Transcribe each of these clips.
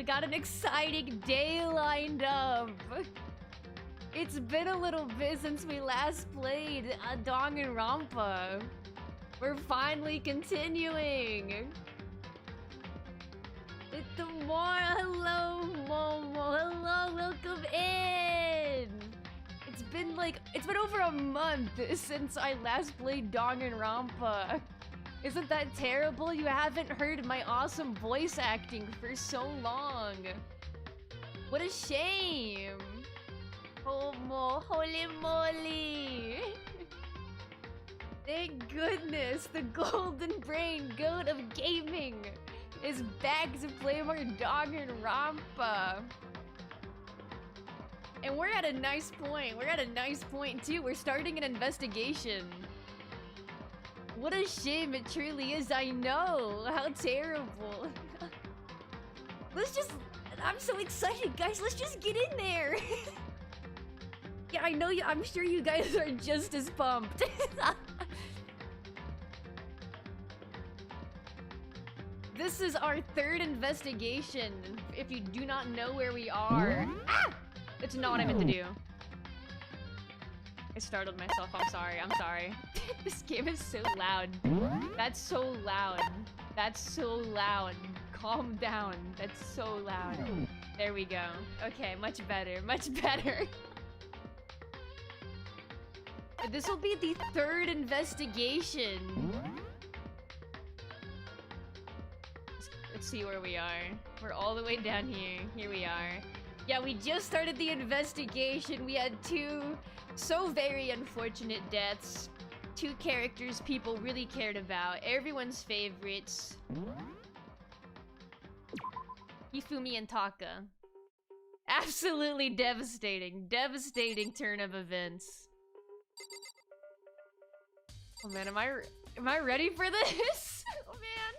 We got an exciting day lined up. It's been a little bit since we last played Danganronpa. We're finally continuing. It's the hello, Momo. Hello, welcome in. It's been over a month since I last played Danganronpa. Isn't that terrible? You haven't heard my awesome voice acting for so long. What a shame. Homo, holy moly. Thank goodness the golden brain goat of gaming is back to play more Danganronpa. And we're at a nice point. We're at a nice point too. We're starting an investigation. What a shame it truly is. I know. How terrible. I'm so excited, guys. Let's just get in there. Yeah, I know you. I'm sure you guys are just as pumped. This is our third investigation. If you do not know where we are. Ah! That's not what I meant to do. I startled myself. I'm sorry. I'm sorry. This game is so loud. That's so loud. That's so loud. Calm down. That's so loud. There we go. Okay, much better. Much better. This will be the third investigation. Let's see where we are. We're all the way down here. Here we are. Yeah, we just started the investigation. We had two so very unfortunate deaths. Two characters people really cared about. Everyone's favorites. Hifumi and Taka. Absolutely devastating. Devastating turn of events. Oh man, am I ready for this? Oh man.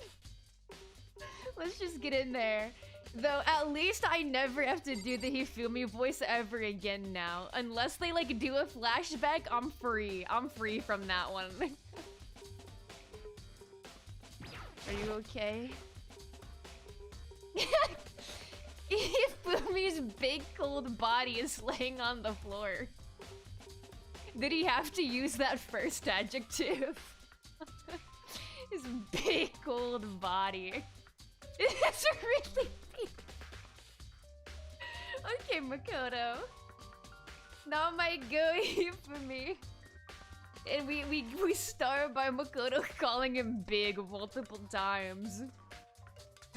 Let's just get in there. Though, at least I never have to do the Hifumi voice ever again now. Unless they, like, do a flashback, I'm free. I'm free from that one. Are you okay? Hifumi's big, cold body is laying on the floor. Did he have to use that first adjective? His big, cold body. It's really big. Okay, Makoto. Not my go Hifumi. And we start by Makoto calling him big multiple times.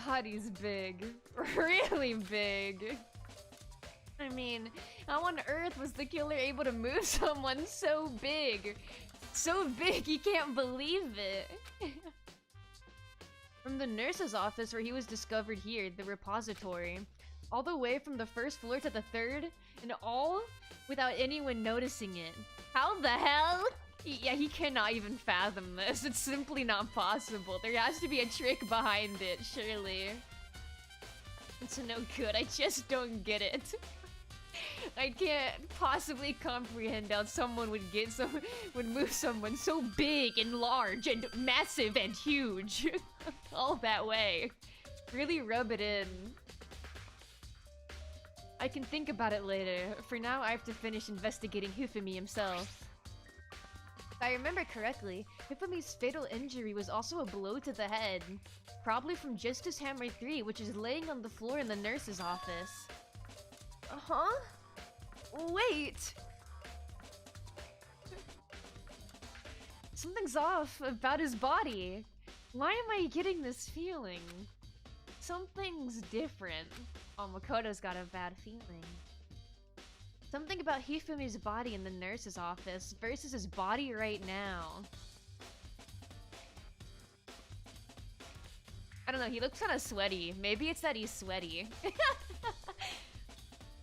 God, he's big. Really big. I mean, how on earth was the killer able to move someone so big? So big, you can't believe it. From the nurse's office where he was discovered here, the repository, all the way from the first floor to the third, and all without anyone noticing it. How the hell? Yeah, he cannot even fathom this. It's simply not possible. There has to be a trick behind it, surely. It's no good. I just don't get it. I can't possibly comprehend how someone would move someone so big and large and massive and huge all that way. Really rub it in. I can think about it later. For now, I have to finish investigating Hifumi himself. If I remember correctly, Hifumi's fatal injury was also a blow to the head. Probably from Justice Hammer 3, which is laying on the floor in the nurse's office. Uh-huh? Wait! Something's off about his body. Why am I getting this feeling? Something's different. Oh, Makoto's got a bad feeling. Something about Hifumi's body in the nurse's office versus his body right now. I don't know, he looks kind of sweaty. Maybe it's that he's sweaty.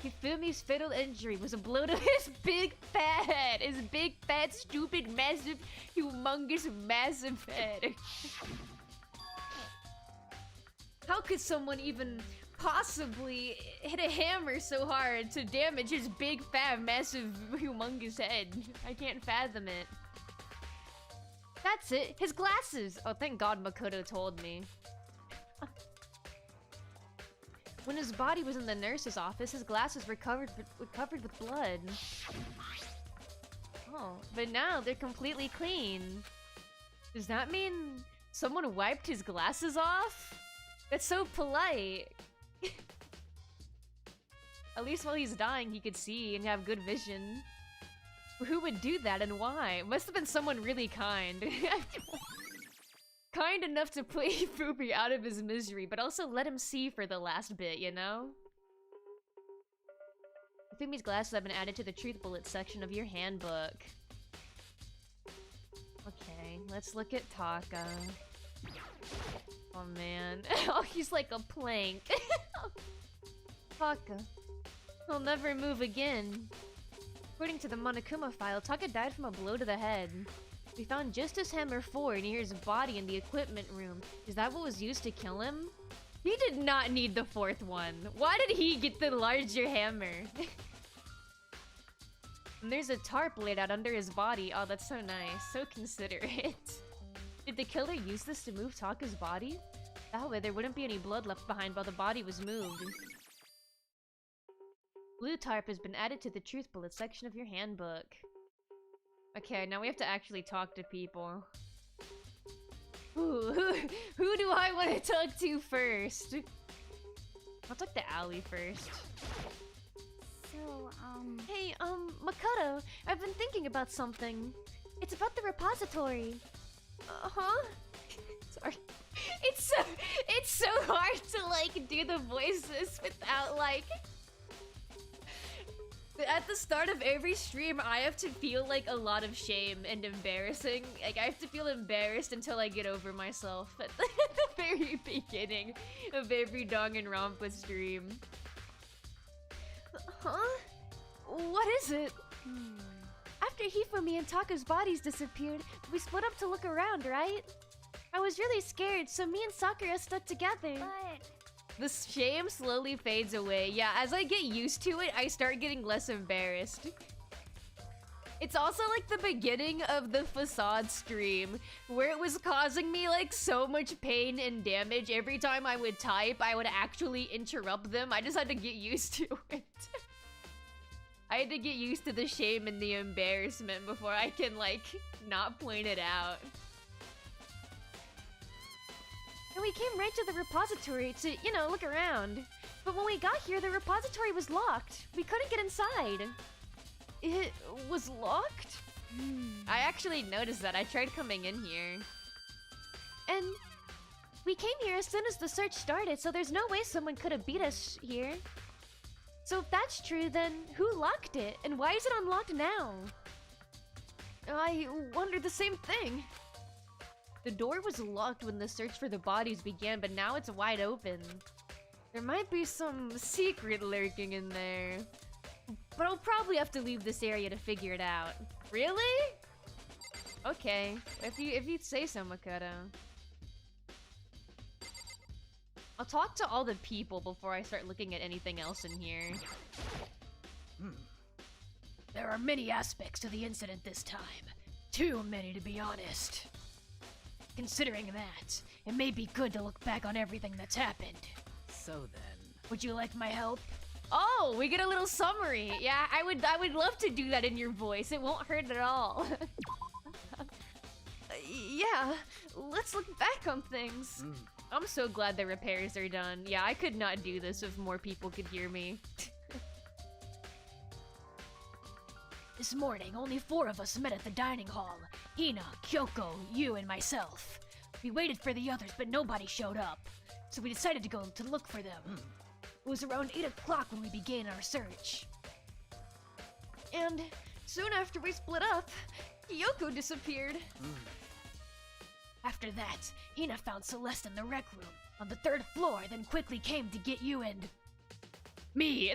Hifumi's fatal injury was a blow to his big fat head. His big fat, stupid, massive, humongous, massive head. How could someone even possibly hit a hammer so hard to damage his big, fat, massive, humongous head? I can't fathom it. That's it, his glasses! Oh, thank God Makoto told me. When his body was in the nurse's office, his glasses were covered with blood. Oh, but now they're completely clean. Does that mean someone wiped his glasses off? That's so polite. At least while he's dying, he could see and have good vision. Who would do that and why? Must have been someone really kind. Kind enough to put Fubi out of his misery, but also let him see for the last bit, you know? Fumi's glasses have been added to the truth bullet section of your handbook. Okay, let's look at Taka. Oh man. Oh, he's like a plank. Taka. He'll never move again. According to the Monokuma file, Taka died from a blow to the head. We found Justice Hammer 4 near his body in the equipment room. Is that what was used to kill him? He did not need the fourth one. Why did he get the larger hammer? And there's a tarp laid out under his body. Oh, that's so nice. So considerate. Did the killer use this to move Taka's body? That way there wouldn't be any blood left behind while the body was moved. Blue tarp has been added to the truth bullet section of your handbook. Okay, now we have to actually talk to people. Ooh, who do I want to talk to first? I'll talk to Allie first. So, Hey, Makoto, I've been thinking about something. It's about the repository. Uh-huh? Sorry. It's so hard to, like, do the voices without, like... At the start of every stream, I have to feel like a lot of shame and embarrassing. Like, I have to feel embarrassed until I get over myself at the very beginning of every Danganronpa stream. Huh? What is it? After Hifumi and Taka's bodies disappeared, we split up to look around, right? I was really scared, so me and Sakura stuck together. but... The shame slowly fades away. Yeah, as I get used to it, I start getting less embarrassed. It's also like the beginning of the Facade stream, where it was causing me like so much pain and damage. Every time I would type, I would actually interrupt them. I just had to get used to it. I had to get used to the shame and the embarrassment before I can like not point it out. And we came right to the repository to, you know, look around. But when we got here, the repository was locked. We couldn't get inside. It was locked? I actually noticed that. I tried coming in here. And we came here as soon as the search started, so there's no way someone could have beat us here. So if that's true, then who locked it? And why is it unlocked now? I wondered the same thing. The door was locked when the search for the bodies began, but now it's wide open. There might be some secret lurking in there. But I'll probably have to leave this area to figure it out. Really? Okay, if you say so, Makoto. I'll talk to all the people before I start looking at anything else in here. There are many aspects to the incident this time. Too many, to be honest. Considering that, it may be good to look back on everything that's happened. So then... Would you like my help? Oh, we get a little summary. Yeah, I would love to do that in your voice. It won't hurt at all. Yeah, let's look back on things. I'm so glad the repairs are done. Yeah, I could not do this if more people could hear me. This morning, only 4 of us met at the dining hall. Hina, Kyoko, you, and myself. We waited for the others, but nobody showed up. So we decided to go to look for them. It was around 8 o'clock when we began our search. And soon after we split up, Kyoko disappeared. After that, Hina found Celeste in the rec room on the 3rd floor, then quickly came to get you and... Me!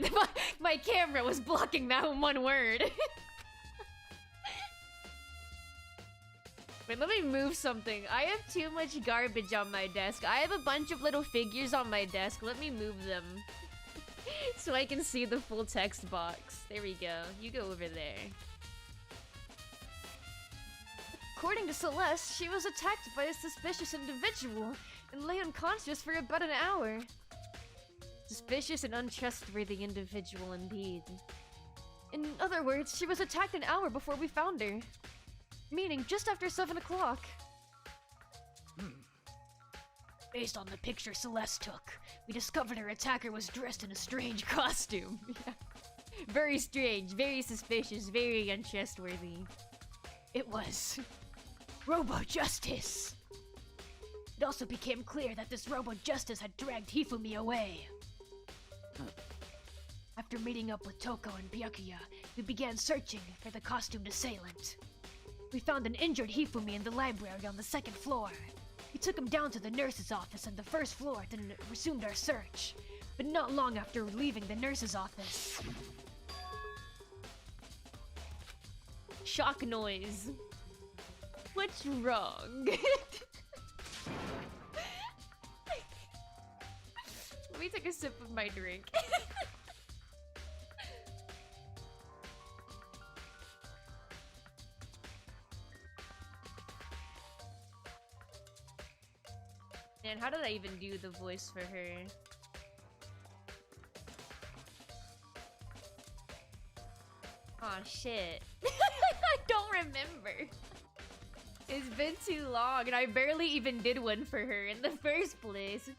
My camera was blocking that one word. Wait, let me move something. I have too much garbage on my desk. I have a bunch of little figures on my desk. Let me move them. So I can see the full text box. There we go. You go over there. According to Celeste, she was attacked by a suspicious individual and lay unconscious for about an hour. Suspicious and untrustworthy individual indeed. In other words, she was attacked an hour before we found her. Meaning just after 7 o'clock. Based on the picture Celeste took, we discovered her attacker was dressed in a strange Costume. Yeah. Very strange, very suspicious, very untrustworthy. It was Robo Justice. It also became clear that this Robo Justice had dragged Hifumi away. After meeting up with Toko and Byakuya, we began searching for the costumed assailant. We found an injured Hifumi in the library on the 2nd floor. We took him down to the nurse's office on the 1st floor, then resumed our search. But not long after leaving the nurse's office... Shock noise. What's wrong? Let me take a sip of my drink. And how did I even do the voice for her? Aw, shit. I don't remember. It's been too long, and I barely even did one for her in the first place.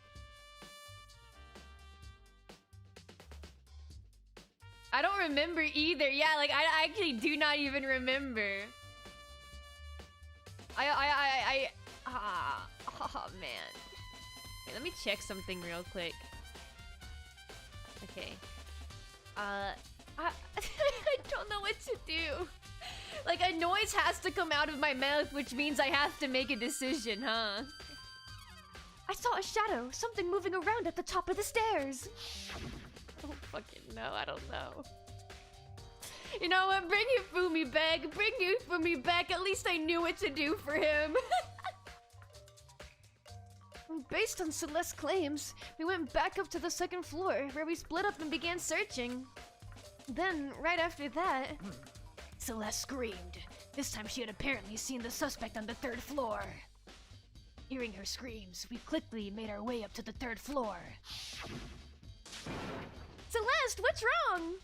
I don't remember either. Yeah, like, I actually do not even remember. Oh, man. Okay, let me check something real quick. Okay. I don't know what to do. Like, a noise has to come out of my mouth, which means I have to make a decision, huh? I saw a shadow, something moving around at the top of the stairs. Oh, fucking no, I don't know. You know what? Bring Hifumi back. Bring Hifumi back. At least I knew what to do for him. Based on Celeste's claims, we went back up to the 2nd floor, where we split up and began searching. Then, right after that... Celeste screamed. This time she had apparently seen the suspect on the 3rd floor. Hearing her screams, we quickly made our way up to the 3rd floor. Celeste, what's wrong?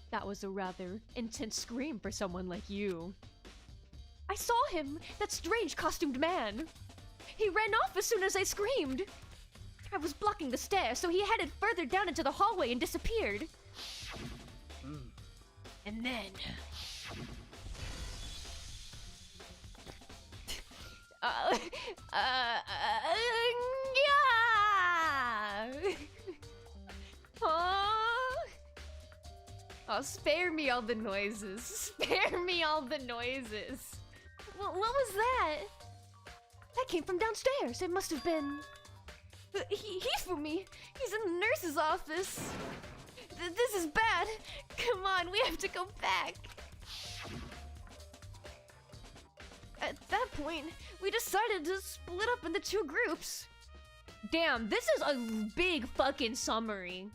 That was a rather intense scream for someone like you. I saw him, that strange costumed man. He ran off as soon as I screamed. I was blocking the stairs, so he headed further down into the hallway and disappeared. And then... Yeah! Oh, spare me all the noises. Spare me all the noises. What was that? That came from downstairs. It must have been... Hifumi. He's in the nurse's office. This is bad. Come on, we have to go back. At that point, we decided to split up into 2 groups. Damn, this is a big fucking summary.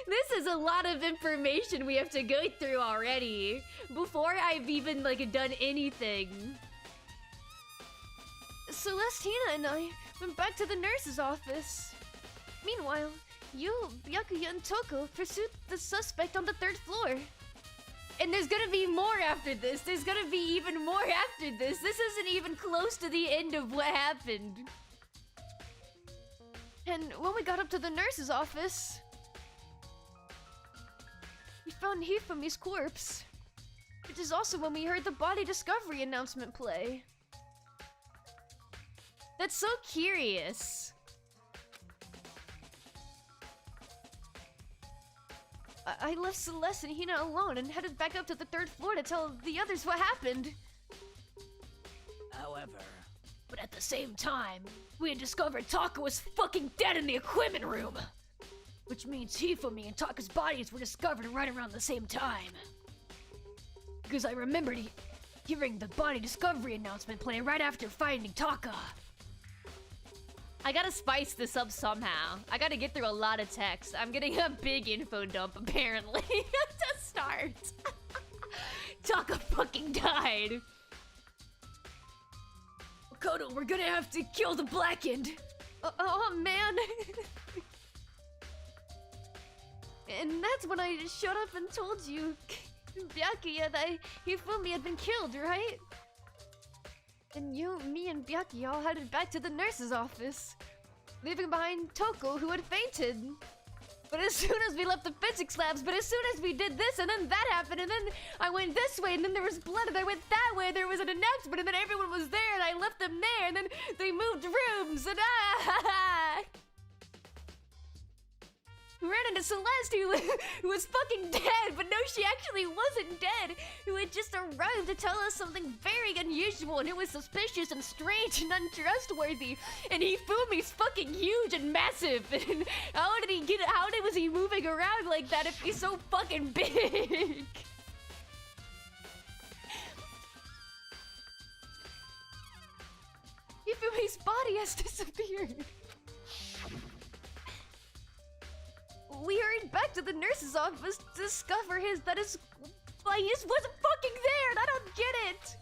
This is a lot of information we have to go through already before I've even like done anything. Celestina and I went back to the nurse's office. Meanwhile, you, Byakuya, and Toko pursued the suspect on the 3rd floor. And there's gonna be more after this. There's gonna be even more after this. This isn't even close to the end of what happened. And when we got up to the nurse's office, we found Hifumi's corpse. Which is also when we heard the body discovery announcement play. That's so curious. I left Celeste and Hina alone and headed back up to the 3rd floor to tell the others what happened. However, but at the same time, we had discovered Taka was fucking dead in the equipment room! Which means Hifumi and Taka's bodies were discovered right around the same time. Because I remembered hearing the body discovery announcement play right after finding Taka. I gotta spice this up somehow. I gotta get through a lot of text. I'm getting a big info dump, apparently, to start. Taka fucking died. Kodo, we're gonna have to kill the Blackened. Oh man. And that's when I just showed up and told you, Byakuya, that Hifumi had been killed, right? And you, me, and Byakuya all headed back to the nurse's office, leaving behind Toko, who had fainted. But as soon as we left the physics labs, but as soon as we did this, and then that happened, and then I went this way, and then there was blood, and I went that way, there was an announcement, and then everyone was there, and I left them there, and then they moved rooms, and we ran into Celeste, who was fucking dead, but no, she actually wasn't dead, who had just arrived to tell us something very unusual, and it was suspicious and strange and untrustworthy, and Hifumi's fucking huge and massive, and how was he moving around like that if he's so fucking big? Hifumi's body has disappeared. We hurried back to the nurse's office to discover why he just wasn't fucking there, and I don't get it!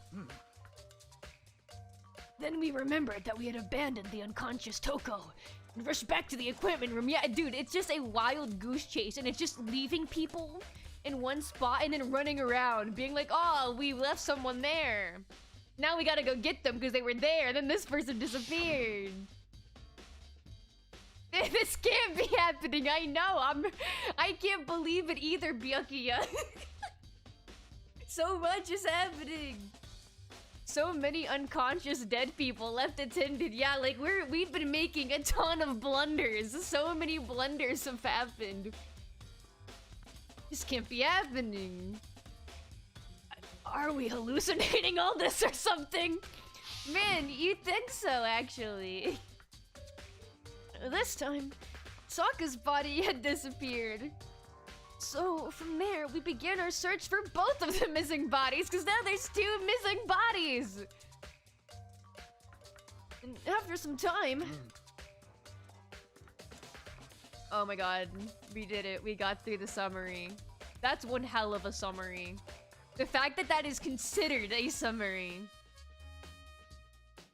Then we remembered that we had abandoned the unconscious Toko and rushed back to the equipment room. Yeah, dude, it's just a wild goose chase, and it's just leaving people in one spot and then running around, being like, oh, we left someone there. Now we gotta go get them because they were there, and then this person disappeared. This can't be happening, I know, I can't believe it either, Byakuya. So much is happening. So many unconscious dead people left attended. Yeah, like we've been making a ton of blunders. So many blunders have happened. This can't be happening. Are we hallucinating all this or something? Man, you think so, actually. This time, Sokka's body had disappeared. So, from there, we began our search for both of the missing bodies, because now there's 2 missing bodies! And after some time... Oh my god, we did it. We got through the summary. That's one hell of a summary. The fact that that is considered a summary.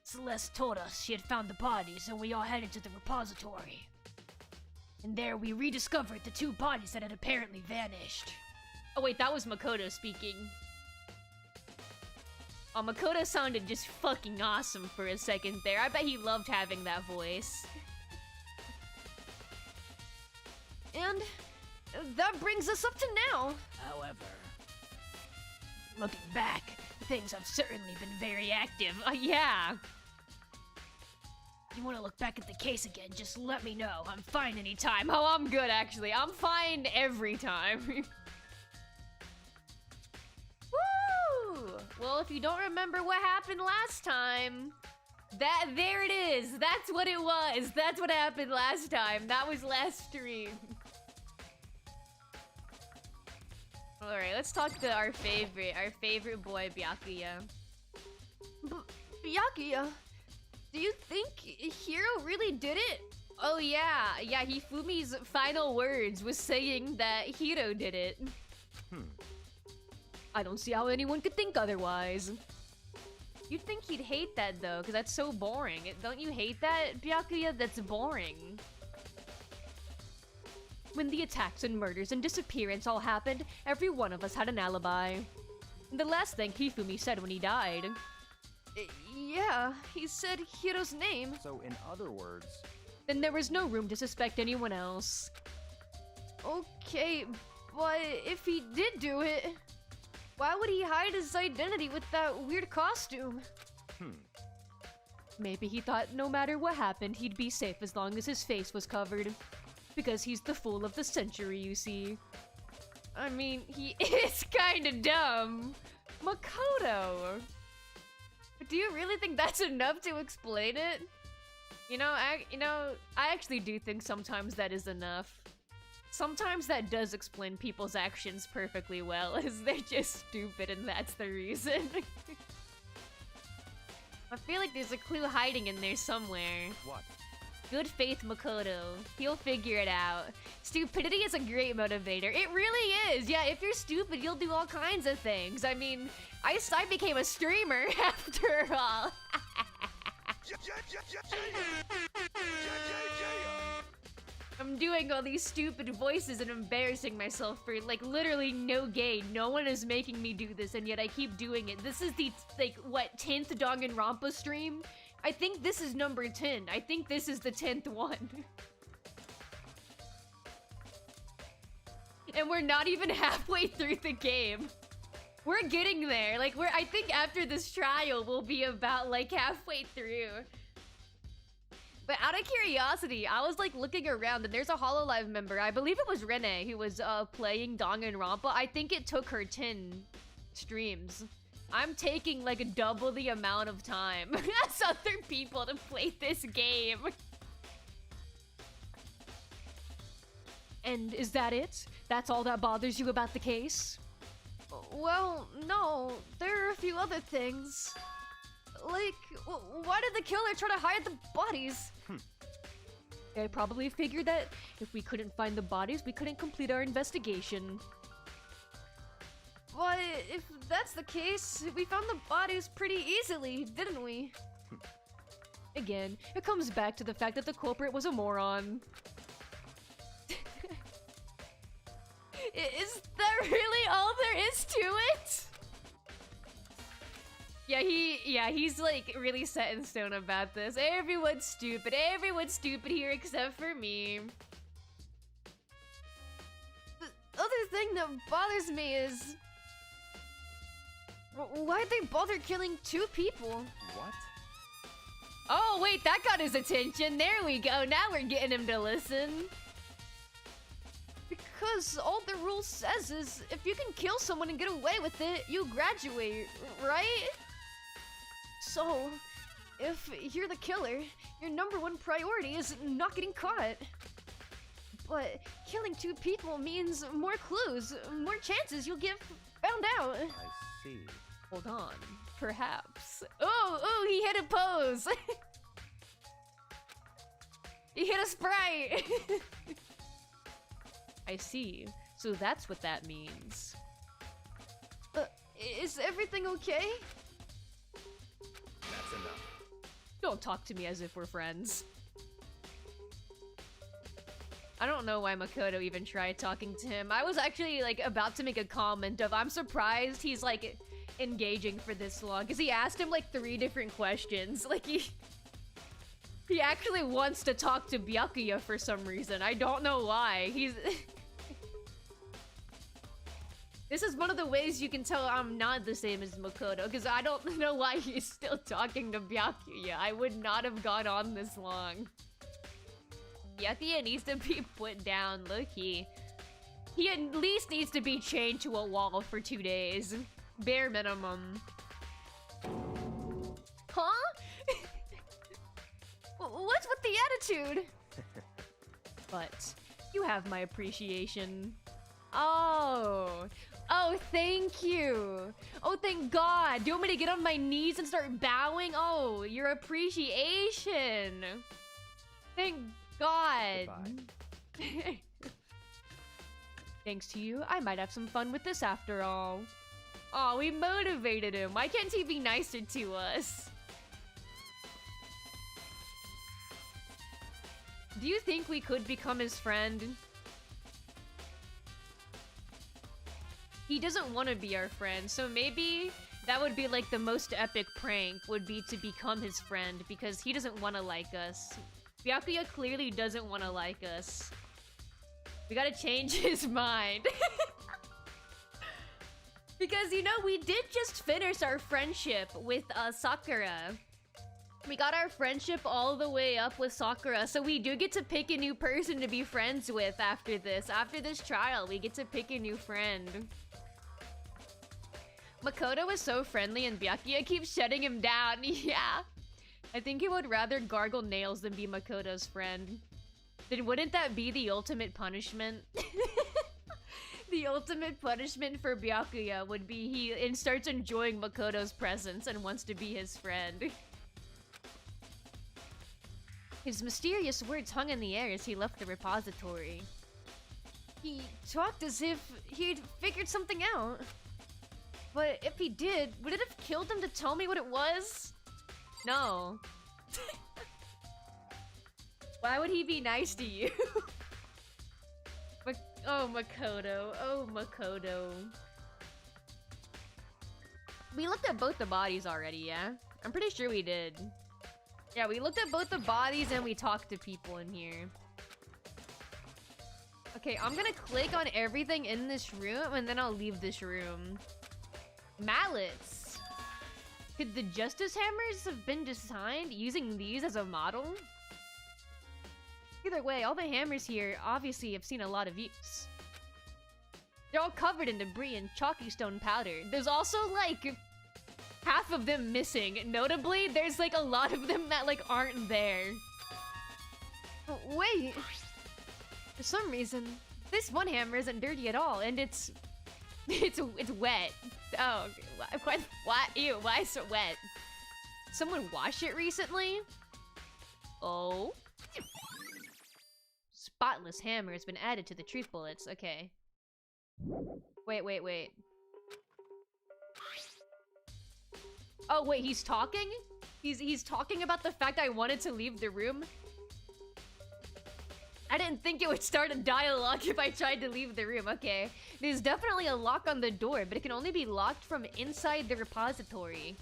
Celeste told us she had found the bodies, and we all headed to the repository. And there we rediscovered the 2 bodies that had apparently vanished. Oh wait, that was Makoto speaking. Oh, Makoto sounded just fucking awesome for a second there. I bet he loved having that voice. And that brings us up to now. However, looking back, things have certainly been very active. Yeah. If you want to look back at the case again, just let me know. I'm fine anytime. Oh, I'm good, actually. I'm fine every time. Woo! Well, if you don't remember what happened last time, there it is. That's what it was. That's what happened last time. That was last stream. Alright, let's talk to our favorite boy, Byakuya. Byakuya, do you think Hiro really did it? Oh yeah, Hifumi's final words was saying that Hiro did it. I don't see how anyone could think otherwise. You'd think he'd hate that though, because that's so boring. Don't you hate that, Byakuya? That's boring. When the attacks and murders and disappearance all happened, every one of us had an alibi. The last thing Hifumi said when he died. Yeah, he said Hiro's name. So in other words... Then there was no room to suspect anyone else. Okay, but if he did do it, why would he hide his identity with that weird costume? Maybe he thought no matter what happened, he'd be safe as long as his face was covered. Because he's the fool of the century, you see. I mean, he is kinda dumb. Makoto! But do you really think that's enough to explain it? I actually do think sometimes that is enough. Sometimes that does explain people's actions perfectly well, is they're just stupid and that's the reason. I feel like there's a clue hiding in there somewhere. What? Good faith Makoto. He'll figure it out. Stupidity is a great motivator. It really is. Yeah, if you're stupid, you'll do all kinds of things. I mean, I became a streamer after all. I'm doing all these stupid voices and embarrassing myself for, like, literally no gain. No one is making me do this, and yet I keep doing it. This is the, like, what, 10th Danganronpa stream? I think this is number 10. I think this is the 10th one. And we're not even halfway through the game. We're getting there. Like, I think after this trial, we'll be about, like, halfway through. But out of curiosity, I was, like, looking around, and there's a HoloLive member. I believe it was Rene who was, playing Danganronpa. I think it took her 10 streams. I'm taking, like, double the amount of time as other people to play this game. And is that it? That's all that bothers you about the case? Well, no. There are a few other things. Like, why did the killer try to hide the bodies? They probably figured that if we couldn't find the bodies, we couldn't complete our investigation. But if that's the case, we found the bodies pretty easily, didn't we? Again, it comes back to the fact that the culprit was a moron. Is that really all there is to it? Yeah, he's like really set in stone about this. Everyone's stupid here except for me. The other thing that bothers me is... why'd they bother killing 2 people? What? Oh, wait, that got his attention. There we go. Now we're getting him to listen. Because all the rule says is, if you can kill someone and get away with it, you graduate, right? So, if you're the killer, your #1 priority is not getting caught. But killing 2 people means more clues, more chances you'll get found out. I see. Hold on. Perhaps. Oh, he hit a pose! He hit a sprite! I see. So that's what that means. Is everything okay? That's enough. Don't talk to me as if we're friends. I don't know why Makoto even tried talking to him. I was actually, like, about to make a comment of, I'm surprised he's, like, engaging for this long. Because he asked him, like, 3 different questions. Like, he actually wants to talk to Byakuya for some reason. I don't know why. He's... This is one of the ways you can tell I'm not the same as Makoto, because I don't know why he's still talking to Byakuya. I would not have gone on this long. Byakuya needs to be put down. Look, he at least needs to be chained to a wall for 2 days. Bare minimum. Huh? What's with the attitude? But you have my appreciation. Oh, thank you. Oh, thank God. Do you want me to get on my knees and start bowing? Oh, your appreciation. Thank God. Goodbye. Thanks to you, I might have some fun with this after all. Oh, we motivated him. Why can't he be nicer to us? Do you think we could become his friend? He doesn't want to be our friend, so maybe that would be like the most epic prank would be to become his friend because he doesn't want to like us. Byakuya clearly doesn't want to like us. We gotta change his mind. Because, you know, we did just finish our friendship with Sakura. We got our friendship all the way up with Sakura, so we do get to pick a new person to be friends with after this. After this trial, we get to pick a new friend. Makoto is so friendly and Byakuya keeps shutting him down. Yeah. I think he would rather gargle nails than be Makoto's friend. Then wouldn't that be the ultimate punishment? The ultimate punishment for Byakuya would be he starts enjoying Makoto's presence and wants to be his friend. His mysterious words hung in the air as he left the repository. He talked as if he'd figured something out. But if he did, would it have killed him to tell me what it was? No. Why would he be nice to you? Oh, Makoto. Oh, Makoto. We looked at both the bodies already, yeah? I'm pretty sure we did. Yeah, we looked at both the bodies and we talked to people in here. Okay, I'm gonna click on everything in this room and then I'll leave this room. Mallets. Could the Justice Hammers have been designed using these as a model? Either way, all the hammers here obviously have seen a lot of use. They're all covered in debris and chalky stone powder. There's also like half of them missing. Notably, there's like a lot of them that like aren't there. Oh, wait. For some reason, this one hammer isn't dirty at all, and it's wet. Oh, why? Ew, why so wet? Someone wash it recently? Oh. Spotless hammer has been added to the truth bullets. Okay. Wait. Oh, wait, he's talking? He's talking about the fact I wanted to leave the room? I didn't think it would start a dialogue if I tried to leave the room. Okay. There's definitely a lock on the door, but it can only be locked from inside the repository.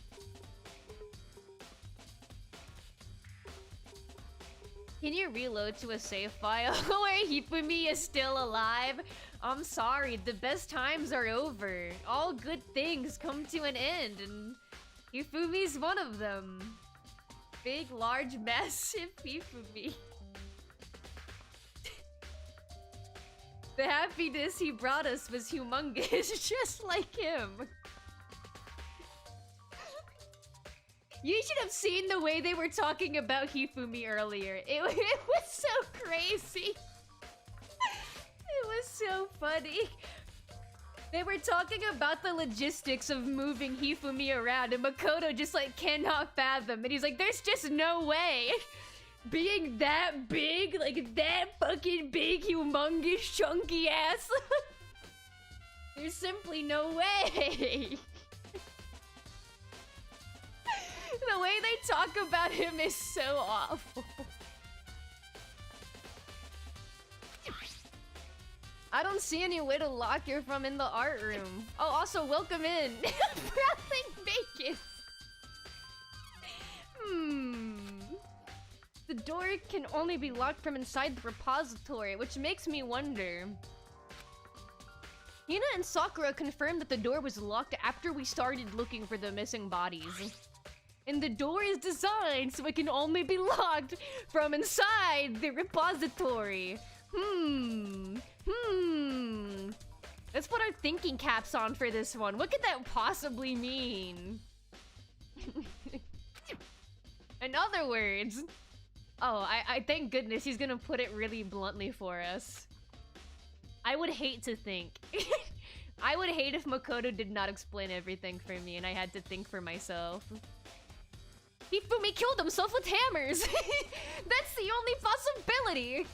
Can you reload to a save file where Hifumi is still alive? I'm sorry, the best times are over. All good things come to an end, and Hifumi's one of them. Big, large, massive Hifumi. The happiness he brought us was humongous, just like him. You should have seen the way they were talking about Hifumi earlier. It was so crazy. It was so funny. They were talking about the logistics of moving Hifumi around, and Makoto just like cannot fathom. And he's like, there's just no way. Being that big, like that fucking big, humongous, chunky ass. There's simply no way. The way they talk about him is so awful. I don't see any way to lock you from in the art room. Oh, also, welcome in. Brothing bacon. The door can only be locked from inside the repository, which makes me wonder. Hina and Sakura confirmed that the door was locked after we started looking for the missing bodies. And the door is designed so it can only be locked from inside the repository. Let's put our thinking caps on for this one. What could that possibly mean? In other words... Oh, I thank goodness he's gonna put it really bluntly for us. I would hate to think. I would hate if Makoto did not explain everything for me and I had to think for myself. Hifumi killed himself with hammers! That's the only possibility!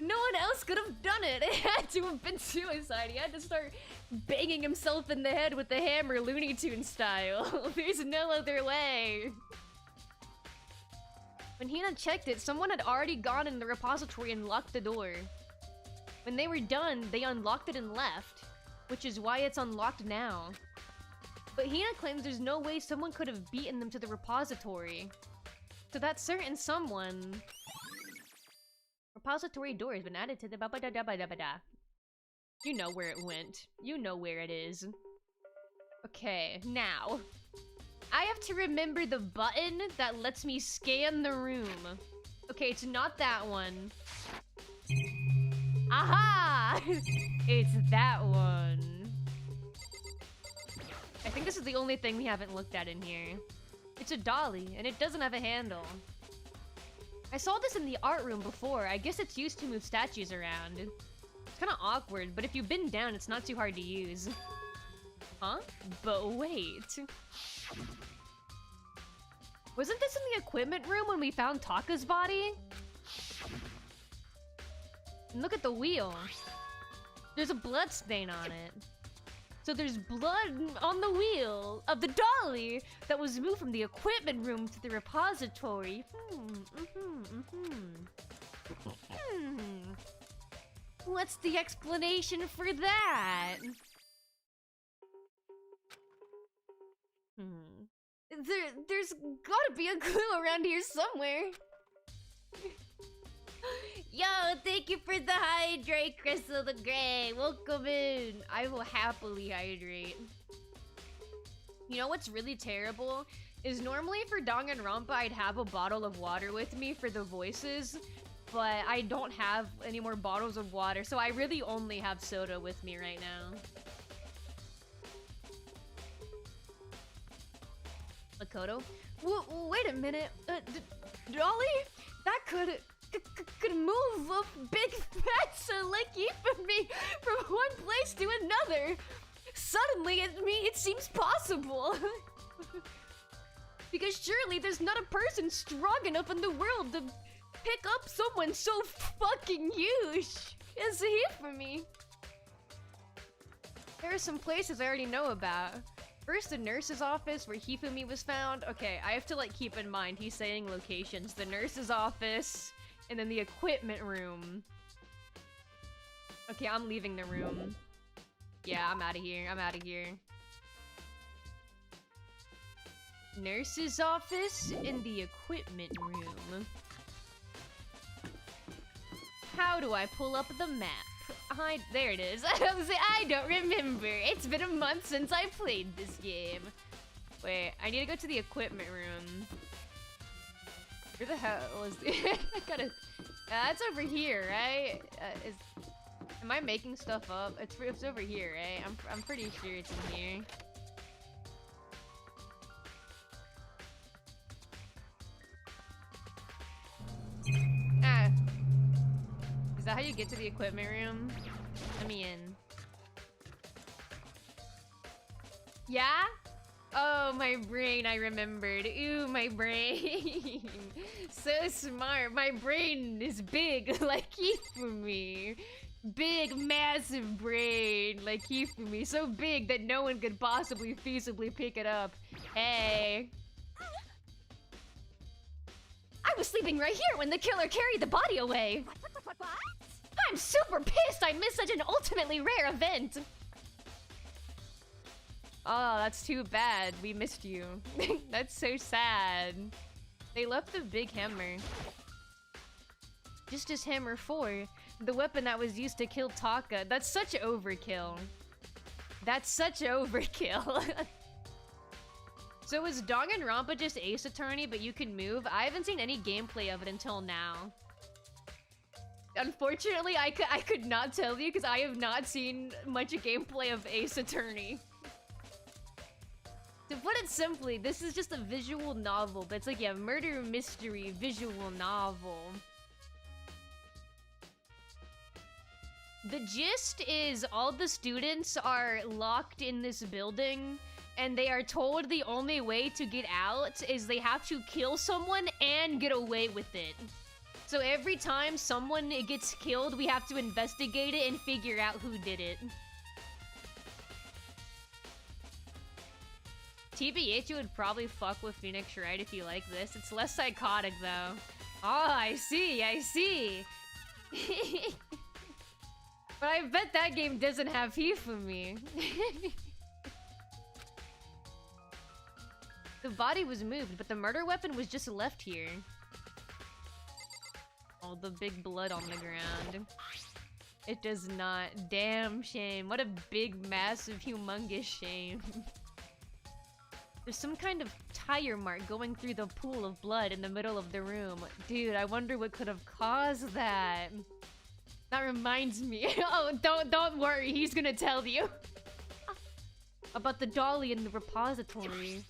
No one else could have done it! It had to have been suicide. He had to start banging himself in the head with the hammer Looney Tunes style. There's no other way. When Hina checked it, someone had already gone in the repository and locked the door. When they were done, they unlocked it and left, which is why it's unlocked now. But Hina claims there's no way someone could have beaten them to the repository. So that certain someone... Repository door has been added to the ba-ba-da-da-ba-da-ba-da. You know where it went. You know where it is. Okay, now... I have to remember the button that lets me scan the room. Okay, it's not that one. Aha! It's that one. I think this is the only thing we haven't looked at in here. It's a dolly, and it doesn't have a handle. I saw this in the art room before. I guess it's used to move statues around. It's kind of awkward, but if you bend down, it's not too hard to use. Huh? But wait. Wasn't this in the equipment room when we found Taka's body? And look at the wheel. There's a blood stain on it. So there's blood on the wheel of the dolly that was moved from the equipment room to the repository. What's the explanation for that? There's gotta be a clue around here somewhere. Yo, thank you for the hydrate, Crystal the Grey. Welcome in. I will happily hydrate. You know what's really terrible? Is normally for Danganronpa, I'd have a bottle of water with me for the voices, but I don't have any more bottles of water, so I really only have soda with me right now. Makoto? Wait a minute. Dolly? That could move a big fat Seleki for me from one place to another. Suddenly, it seems possible. Because surely there's not a person strong enough in the world to pick up someone so fucking huge as he for me. There are some places I already know about. First, the nurse's office where Hifumi was found. Okay, I have to like keep in mind he's saying locations. The nurse's office, and then the equipment room. Okay, I'm leaving the room. Yeah, I'm out of here. I'm out of here. Nurse's office in the equipment room. How do I pull up the map? There it is. I don't remember. It's been a month since I played this game. Wait, I need to go to the equipment room. Where the hell was the I gotta... That's over here, right? Am I making stuff up? It's over here, right? I'm pretty sure it's in here. Ah. Is that how you get to the equipment room? Let me in. Yeah? Oh, my brain, I remembered. Ooh, my brain. So smart. My brain is big like Hifumi. Big, massive brain like Hifumi. So big that no one could possibly feasibly pick it up. Hey. I was sleeping right here when the killer carried the body away. What? I'm super pissed I missed such an ultimately rare event. Oh, that's too bad. We missed you. That's so sad. They left the big hammer. Just as Hammer 4, the weapon that was used to kill Taka. That's such overkill. That's such overkill. So is Danganronpa just Ace Attorney, but you can move? I haven't seen any gameplay of it until now. Unfortunately, I could not tell you because I have not seen much gameplay of Ace Attorney. To put it simply, this is just a visual novel, but it's like, yeah, murder mystery visual novel. The gist is all the students are locked in this building, and they are told the only way to get out is they have to kill someone and get away with it. So every time someone gets killed, we have to investigate it and figure out who did it. TBH, you would probably fuck with Phoenix Wright if you like this. It's less psychotic, though. Oh, I see, I see. But I bet that game doesn't have Hifumi. The body was moved, but the murder weapon was just left here. All the big blood on the ground. It does not. Damn shame. What a big, massive, humongous shame. There's some kind of tire mark going through the pool of blood in the middle of the room. Dude, I wonder what could have caused that. That reminds me. Oh, don't worry. He's gonna tell you. About the dolly in the repository.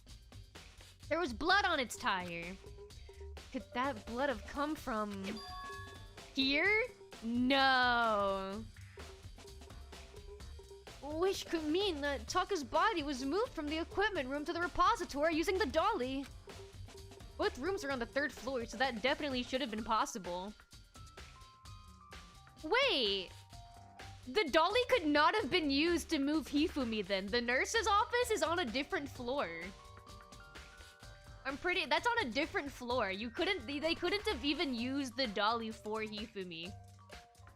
There was blood on its tire. Could that blood have come from... here? No. Which could mean that Taka's body was moved from the equipment room to the repository using the dolly. Both rooms are on the 3rd floor, so that definitely should have been possible. Wait! The dolly could not have been used to move Hifumi then. The nurse's office is on a different floor. That's on a different floor. They couldn't have even used the dolly for Hifumi.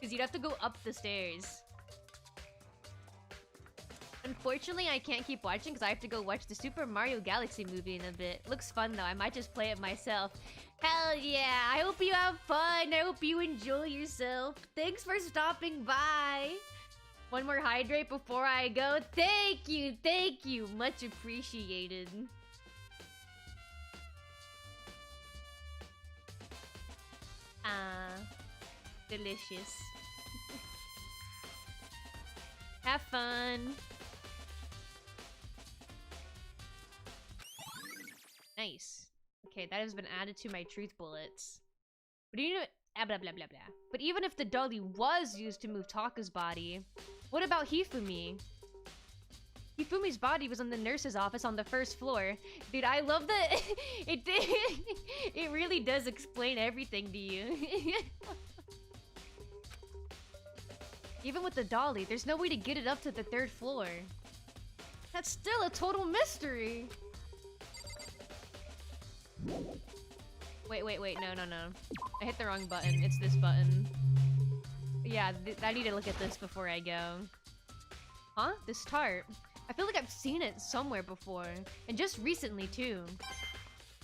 Because you'd have to go up the stairs. Unfortunately, I can't keep watching because I have to go watch the Super Mario Galaxy movie in a bit. Looks fun though, I might just play it myself. Hell yeah, I hope you have fun. I hope you enjoy yourself. Thanks for stopping by. One more hydrate before I go. Thank you. Much appreciated. Delicious. Have fun. Nice. Okay, that has been added to my truth bullets. But you know, blah blah blah blah. But even if the dolly was used to move Taka's body, what about Hifumi? Hifumi's body was in the nurse's office on the first floor. Dude, I love that it really does explain everything to you. Even with the dolly, there's no way to get it up to the third floor. That's still a total mystery. Wait, no. I hit the wrong button. It's this button. Yeah, I need to look at this before I go. Huh? This tarp. I feel like I've seen it somewhere before. And just recently, too.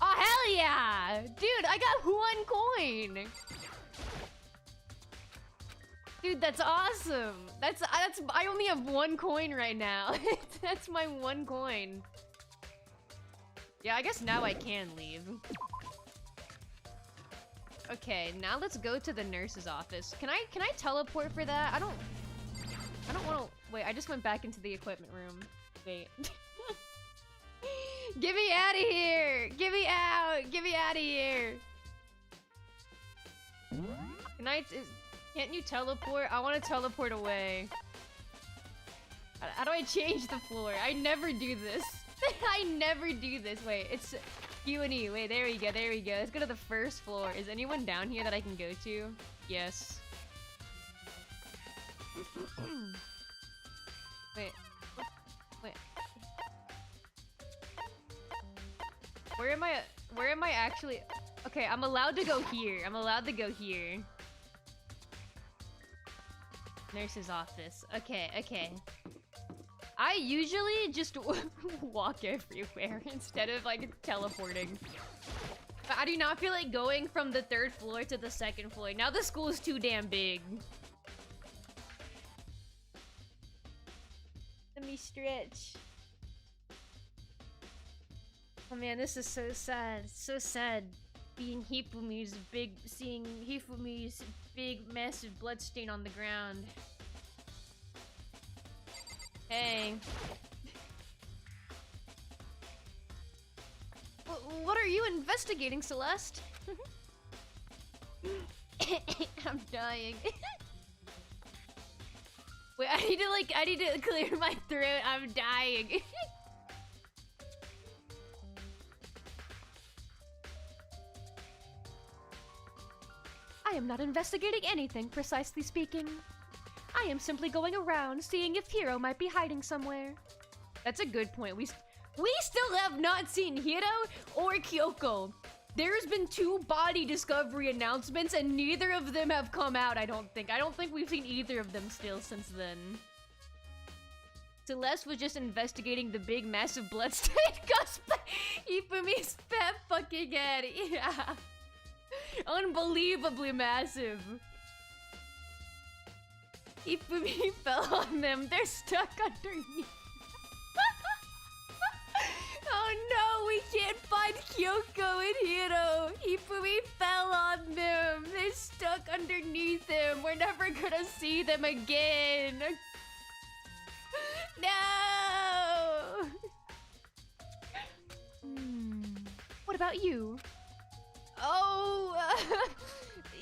Oh, hell yeah! Dude, I got 1 coin! Dude, that's awesome! I only have 1 coin right now. That's my 1 coin. Yeah, I guess now I can leave. Okay, now let's go to the nurse's office. Can I teleport for that? I don't want to. Wait, I just went back into the equipment room. Wait. Get me out of here! Get me out! Get me out of here! Can't you teleport? I want to teleport away. How do I change the floor? I never do this. I never do this. Wait, it's Q&E. Wait, there we go. Let's go to the first floor. Is anyone down here that I can go to? Yes. Wait. Where am I actually? Okay, I'm allowed to go here. Nurse's office. Okay. I usually just walk everywhere instead of like teleporting. But I do not feel like going from the 3rd floor to the 2nd floor. Now the school is too damn big. Let me stretch. Oh man, this is so sad. So sad. Seeing Hifumi's big massive bloodstain on the ground. Hey. What are you investigating, Celeste? I'm dying. Wait, I need to clear my throat. I'm dying. I am not investigating anything, precisely speaking. I am simply going around, seeing if Hiro might be hiding somewhere. That's a good point. We still have not seen Hiro or Kyoko. There's been 2 body discovery announcements and neither of them have come out, I don't think. I don't think we've seen either of them still since then. Celeste was just investigating the big massive bloodstained cosplay. Hifumi's fat fucking head. Yeah. Unbelievably massive. Hifumi fell on them. They're stuck underneath. Oh no, we can't find Kyoko and Hiro. Hifumi fell on them. They're stuck underneath him. We're never gonna see them again. No! What about you? Oh,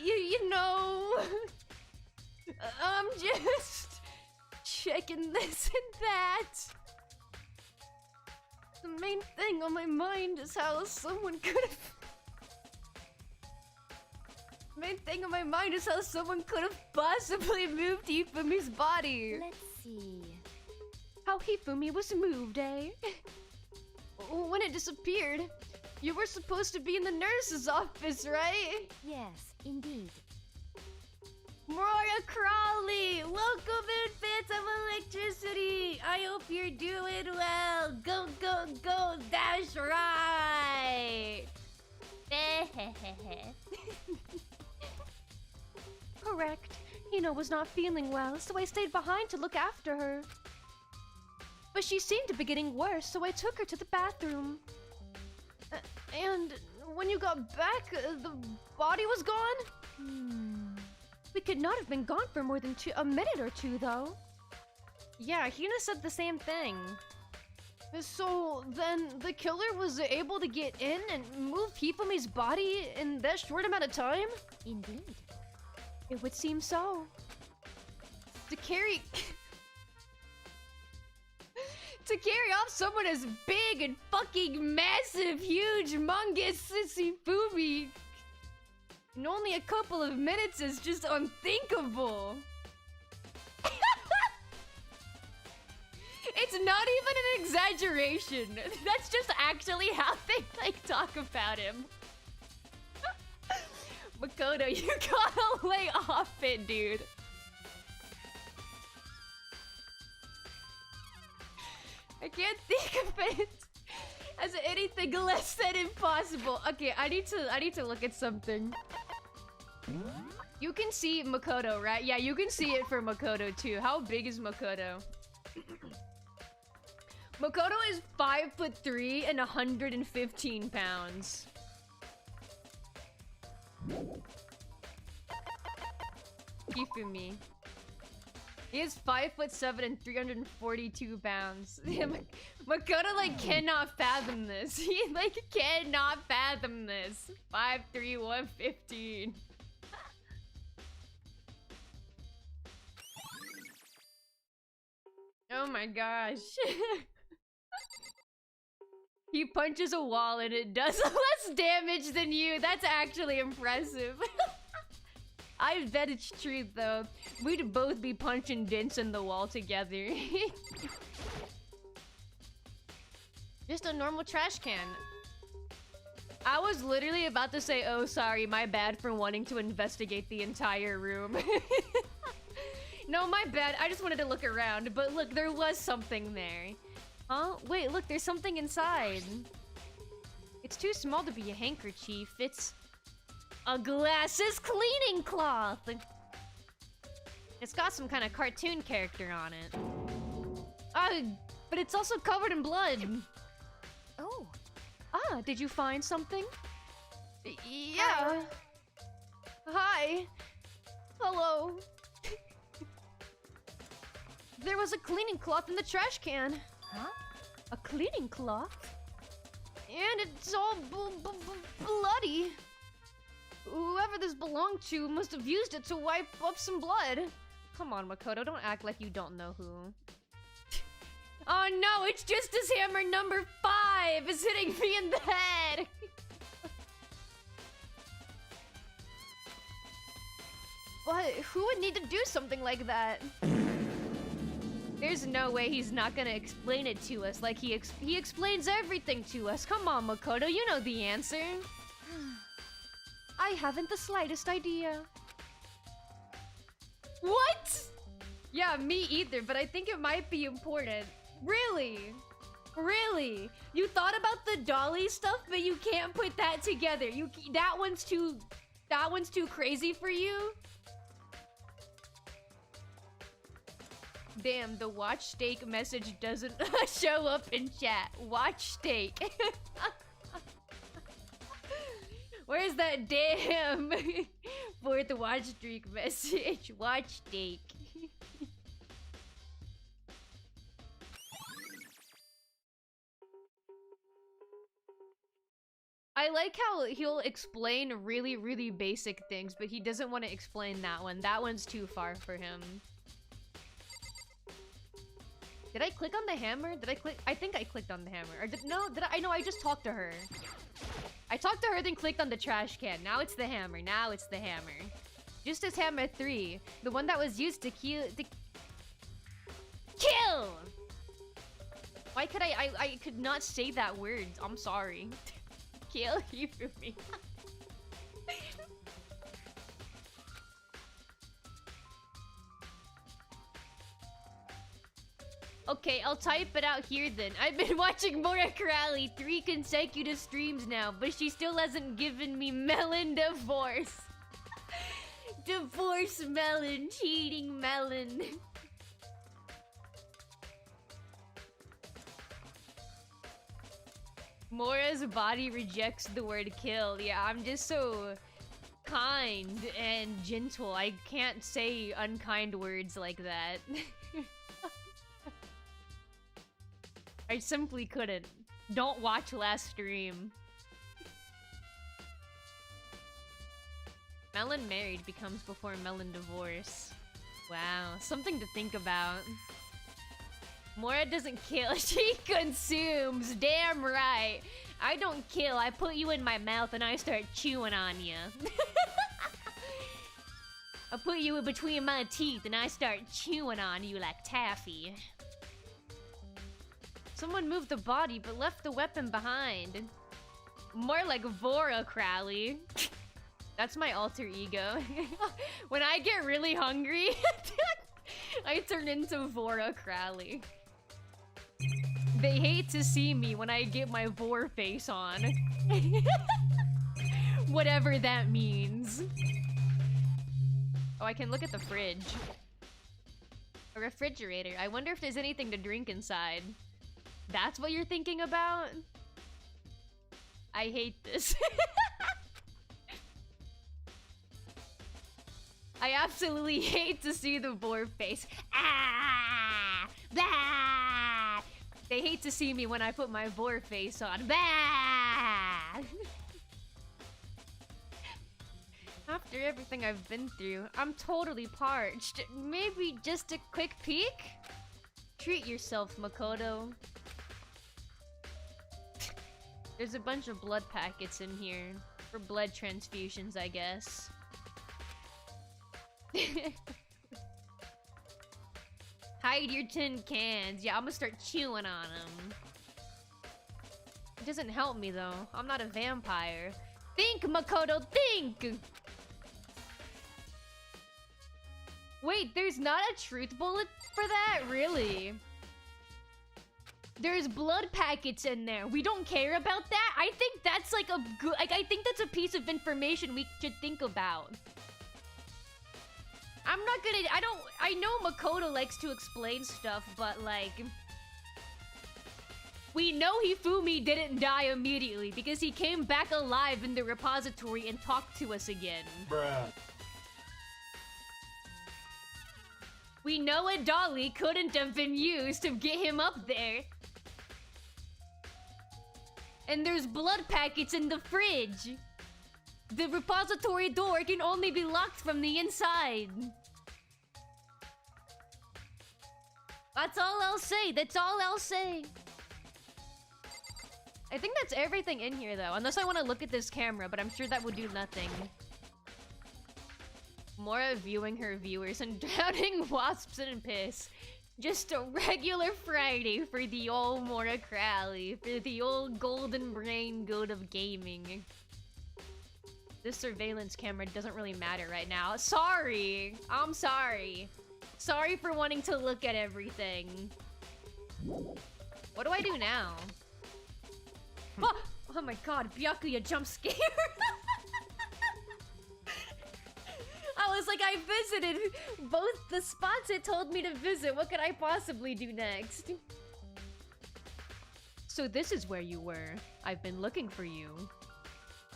you know, I'm just checking this and that. The main thing on my mind is how someone could have possibly moved Hifumi's body. Let's see. How Hifumi was moved, eh? When it disappeared, you were supposed to be in the nurse's office, right? Yes, indeed. Mariah Crowley, welcome in, fans of electricity. I hope you're doing well. Go, go, go, that's right. Correct. Hina was not feeling well, so I stayed behind to look after her. But she seemed to be getting worse, so I took her to the bathroom. And when you got back, the body was gone? We could not have been gone for more than a minute or two, though. Yeah, Hina said the same thing. So then the killer was able to get in and move Hifumi's body in that short amount of time? Indeed. It would seem so. To carry... to carry off someone as big and fucking massive, huge, humongous Hifumi in only a couple of minutes is just unthinkable. It's not even an exaggeration. That's just actually how they like talk about him. Makoto, you gotta lay off it, dude. I can't think of it as anything less than impossible. Okay, I need to look at something. You can see Makoto, right? Yeah, you can see it for Makoto too. How big is Makoto? Makoto is 5'3" and 115 pounds. Hifumi. He is 5'7" and 342 pounds. Makoto like cannot fathom this. He like cannot fathom this. 5'3", 115. Oh my gosh. He punches a wall and it does less damage than you. That's actually impressive. I bet it's true though. We'd both be punching dents in the wall together. Just a normal trash can. I was literally about to say, oh sorry, my bad for wanting to investigate the entire room. No, my bad. I just wanted to look around. But look, there was something there. Huh? Wait, look, there's something inside. It's too small to be a handkerchief. It's a glasses cleaning cloth. It's got some kind of cartoon character on it. But it's also covered in blood. Oh. Ah, did you find something? Yeah. Hi. Hello. There was a cleaning cloth in the trash can. Huh? A cleaning cloth? And it's all bloody. Whoever this belonged to must have used it to wipe up some blood. Come on, Makoto, don't act like you don't know who. Oh no, it's just his hammer number 5 is hitting me in the head. But who would need to do something like that? There's no way he's not gonna explain it to us like he explains everything to us. Come on, Makoto, you know the answer. I haven't the slightest idea. What? Yeah, me either, but I think it might be important. Really? Really? You thought about the dolly stuff, but you can't put that together. That one's too crazy for you? Damn, the watch steak message doesn't show up in chat. Watch steak. Where's that damn fourth watch streak message? Watch steak. I like how he'll explain really, really basic things, but he doesn't want to explain that one. That one's too far for him. Did I click on the hammer? Did I click? I think I clicked on the hammer. Or no, I just talked to her. I talked to her, then clicked on the trash can. Now it's the hammer. Now it's the hammer. Just as hammer 3. The one that was used to kill... Kill! Why could I could not say that word. I'm sorry. Kill you for me. Okay, I'll type it out here then. I've been watching Mora Crowley 3 consecutive streams now, but she still hasn't given me melon divorce. Divorce melon, cheating melon. Mora's body rejects the word kill. Yeah, I'm just so kind and gentle. I can't say unkind words like that. I simply couldn't. Don't watch last stream. Melon married becomes before melon divorce. Wow, something to think about. Mora doesn't kill, she consumes. Damn right. I don't kill, I put you in my mouth and I start chewing on you. I put you in between my teeth and I start chewing on you like taffy. Someone moved the body but left the weapon behind. More like Vora Crowley. That's my alter ego. When I get really hungry, I turn into Vora Crowley. They hate to see me when I get my Vor face on. Whatever that means. Oh, I can look at the fridge. A refrigerator. I wonder if there's anything to drink inside. That's what you're thinking about? I hate this. I absolutely hate to see the Vor face. Ah! Bah! They hate to see me when I put my Vor face on. Bah! After everything I've been through, I'm totally parched. Maybe just a quick peek? Treat yourself, Makoto. There's a bunch of blood packets in here. For blood transfusions, I guess. Hide your tin cans. Yeah, I'm gonna start chewing on them. It doesn't help me, though. I'm not a vampire. Think, Makoto, think! Wait, there's not a truth bullet for that? Really? There's blood packets in there. We don't care about that? I think that's like a good... Like, I think that's a piece of information we should think about. I'm not gonna... I know Makoto likes to explain stuff, but like... We know Hifumi didn't die immediately because he came back alive in the repository and talked to us again. Bruh. We know a dolly couldn't have been used to get him up there. And there's blood packets in the fridge. The repository door can only be locked from the inside. That's all I'll say. That's all I'll say. I think that's everything in here, though. Unless I want to look at this camera, but I'm sure that would do nothing. Mora viewing her viewers and drowning wasps in piss. Just a regular Friday for the old Mora Crowley. For the old golden brain goat of gaming. This surveillance camera doesn't really matter right now. Sorry! I'm sorry. Sorry for wanting to look at everything. What do I do now? Oh my god, Byakuya jump scare! I was like, I visited both the spots it told me to visit. What could I possibly do next? So this is where you were. I've been looking for you.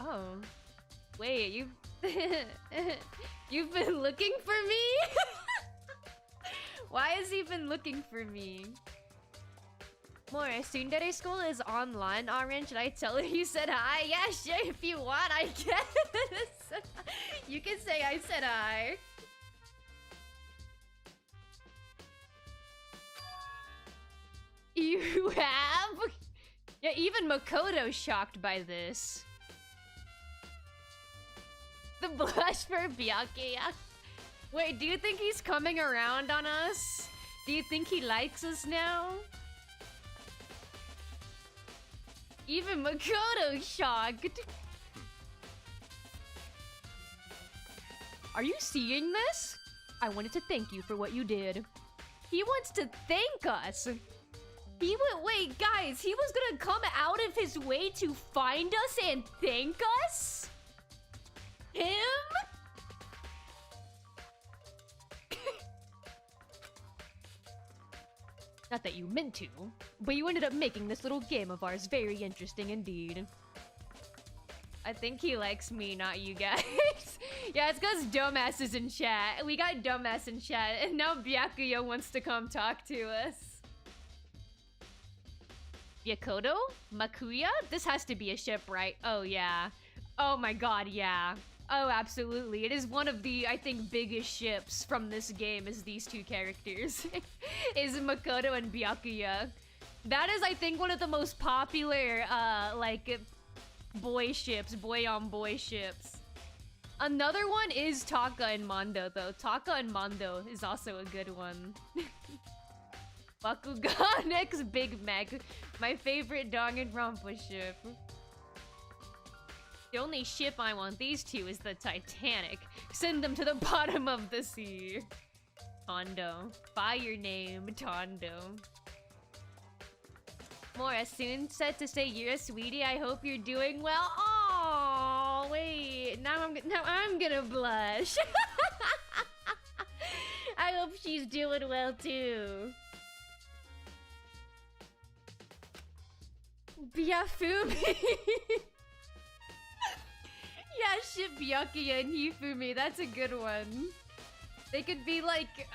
Oh. Wait, you've been looking for me? Why has he been looking for me? More, Tsundere School is online, Orange. Should I tell her you said hi? Yeah, sure, if you want, I guess. You can say I said hi. You have? Yeah, even Makoto's shocked by this. The blush for Byakuya. Wait, do you think he's coming around on us? Do you think he likes us now? Even Makoto's shocked. Are you seeing this? I wanted to thank you for what you did. He wants to thank us. Wait, guys, he was gonna come out of his way to find us and thank us? Him? Not that you meant to, but you ended up making this little game of ours very interesting indeed. I think he likes me, not you guys. Yeah, it's because Dumbass is in chat. We got Dumbass in chat, and now Byakuya wants to come talk to us. Yakoto? Makuya? This has to be a ship, right? Oh, yeah. Oh my god, yeah. Oh, absolutely. It is one of the, I think, biggest ships from this game is these two characters. Is Makoto and Byakuya. That is, I think, one of the most popular, like, boy ships, boy-on-boy ships. Another one is Taka and Mondo, though. Taka and Mondo is also a good one. Bakugan X Big Mac. My favorite Danganronpa ship. The only ship I want these two is the Titanic. Send them to the bottom of the sea. Tondo. By your name, Tondo. Mora soon set to say you're a sweetie. I hope you're doing well. Oh, wait. Now I'm gonna blush. I hope she's doing well too. Byafumi. Yeah, ship Byakuya and Hifumi. That's a good one. They could be like,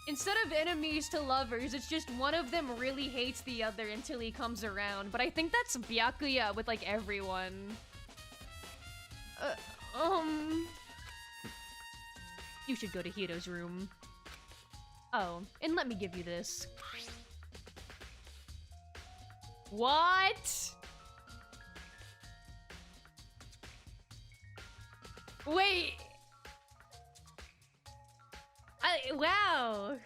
instead of enemies to lovers, it's just one of them really hates the other until he comes around. But I think that's Byakuya with like everyone. You should go to Hiro's room. Oh, and let me give you this. What? Wait. Wow.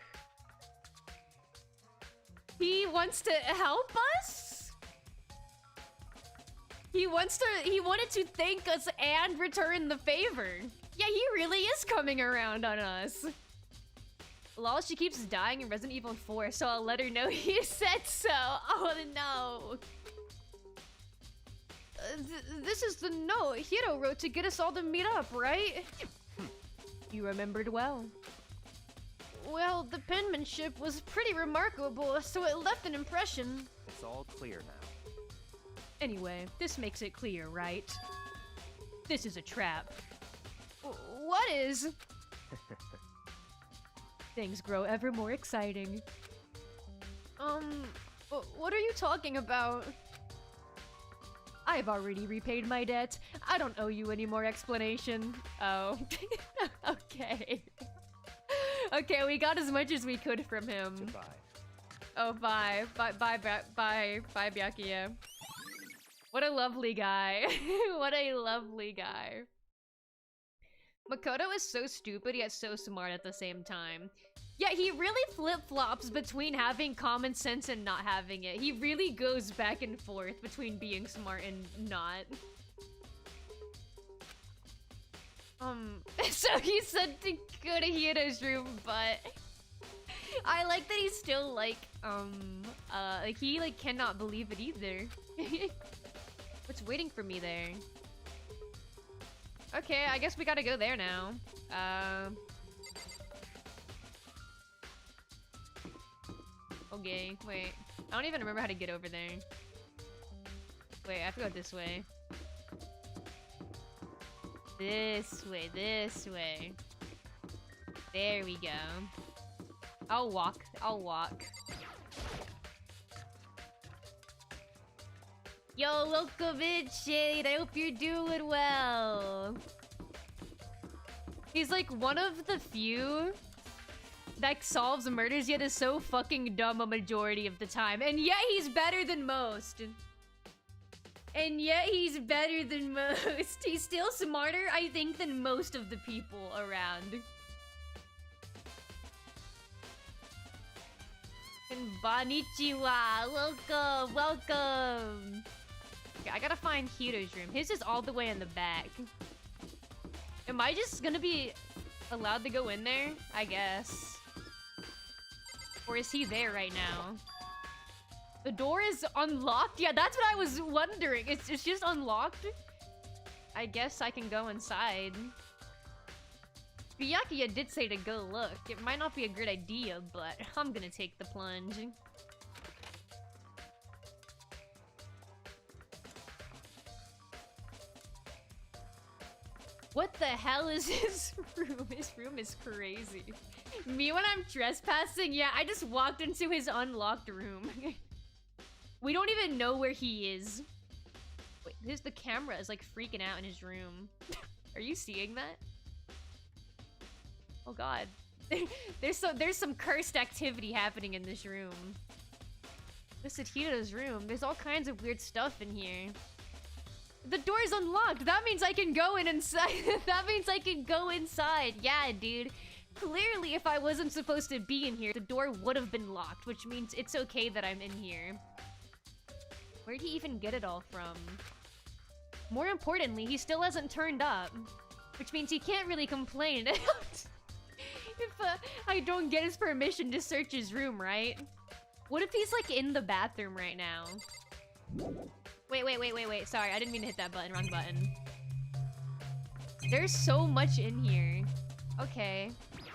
He wants to help us? He wanted to thank us and return the favor. Yeah, he really is coming around on us. Lol, she keeps dying in Resident Evil 4, so I'll let her know he said so. Oh no. This is the note Hiro wrote to get us all to meet up, right? You remembered well. Well, the penmanship was pretty remarkable, so it left an impression. It's all clear now. Anyway, this makes it clear, right? This is a trap. What is? Things grow ever more exciting. What are you talking about? I've already repaid my debt. I don't owe you any more explanation. Oh. Okay. Okay, we got as much as we could from him. Goodbye. Oh, bye. Bye, Byakuya. What a lovely guy. What a lovely guy. Makoto is so stupid yet so smart at the same time. Yeah, he really flip-flops between having common sense and not having it. He really goes back and forth between being smart and not. So he said to go to Hiro's room, but I like that he's still like he like cannot believe it either. What's waiting for me there? Okay, I guess we gotta go there now. Okay, wait. I don't even remember how to get over there. Wait, I have to go this way. This way, this way. There we go. I'll walk. Yo, welcome in, Shade. I hope you're doing well. He's like one of the few that solves murders yet is so fucking dumb a majority of the time. And yet he's better than most. He's still smarter, I think, than most of the people around. And Konnichiwa, welcome. Okay, I gotta find Hiro's room. His is all the way in the back. Am I just gonna be allowed to go in there? I guess. Or is he there right now? The door is unlocked? Yeah, that's what I was wondering. It's just unlocked? I guess I can go inside. Byakuya did say to go look. It might not be a good idea, but I'm gonna take the plunge. What the hell is his room? His room is crazy. Me when I'm trespassing? Yeah, I just walked into his unlocked room. We don't even know where he is. Wait, the camera is like freaking out in his room. Are you seeing that? Oh god. There's some cursed activity happening in this room. This is Hiro's room. There's all kinds of weird stuff in here. The door is unlocked. That means I can go inside. That means I can go inside. Yeah, dude. Clearly, if I wasn't supposed to be in here, the door would have been locked, which means it's okay that I'm in here. Where'd he even get it all from? More importantly, he still hasn't turned up, which means he can't really complain if I don't get his permission to search his room, right? What if he's like in the bathroom right now? Wait. Sorry, I didn't mean to hit that button. Wrong button. There's so much in here. Okay.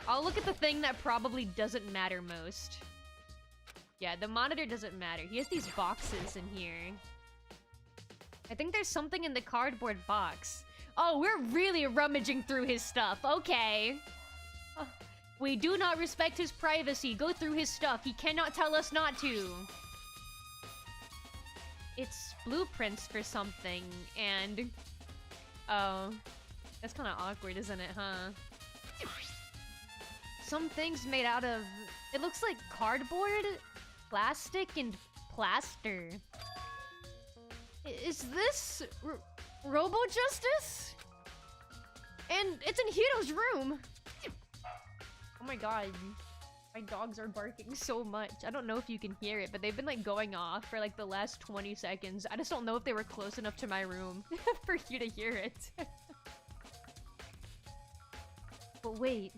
I'll look at the thing that probably doesn't matter most. Yeah, the monitor doesn't matter. He has these boxes in here. I think there's something in the cardboard box. Oh, we're really rummaging through his stuff. Okay. We do not respect his privacy. Go through his stuff. He cannot tell us not to. It's blueprints for something, and... Oh. That's kind of awkward, isn't it, huh? Some things made out of... It looks like cardboard, plastic, and plaster. Is this... Robo Justice? And it's in Hiro's room! Oh my god. My dogs are barking so much. I don't know if you can hear it, but they've been like going off for like the last 20 seconds. I just don't know if they were close enough to my room for you to hear it. But wait.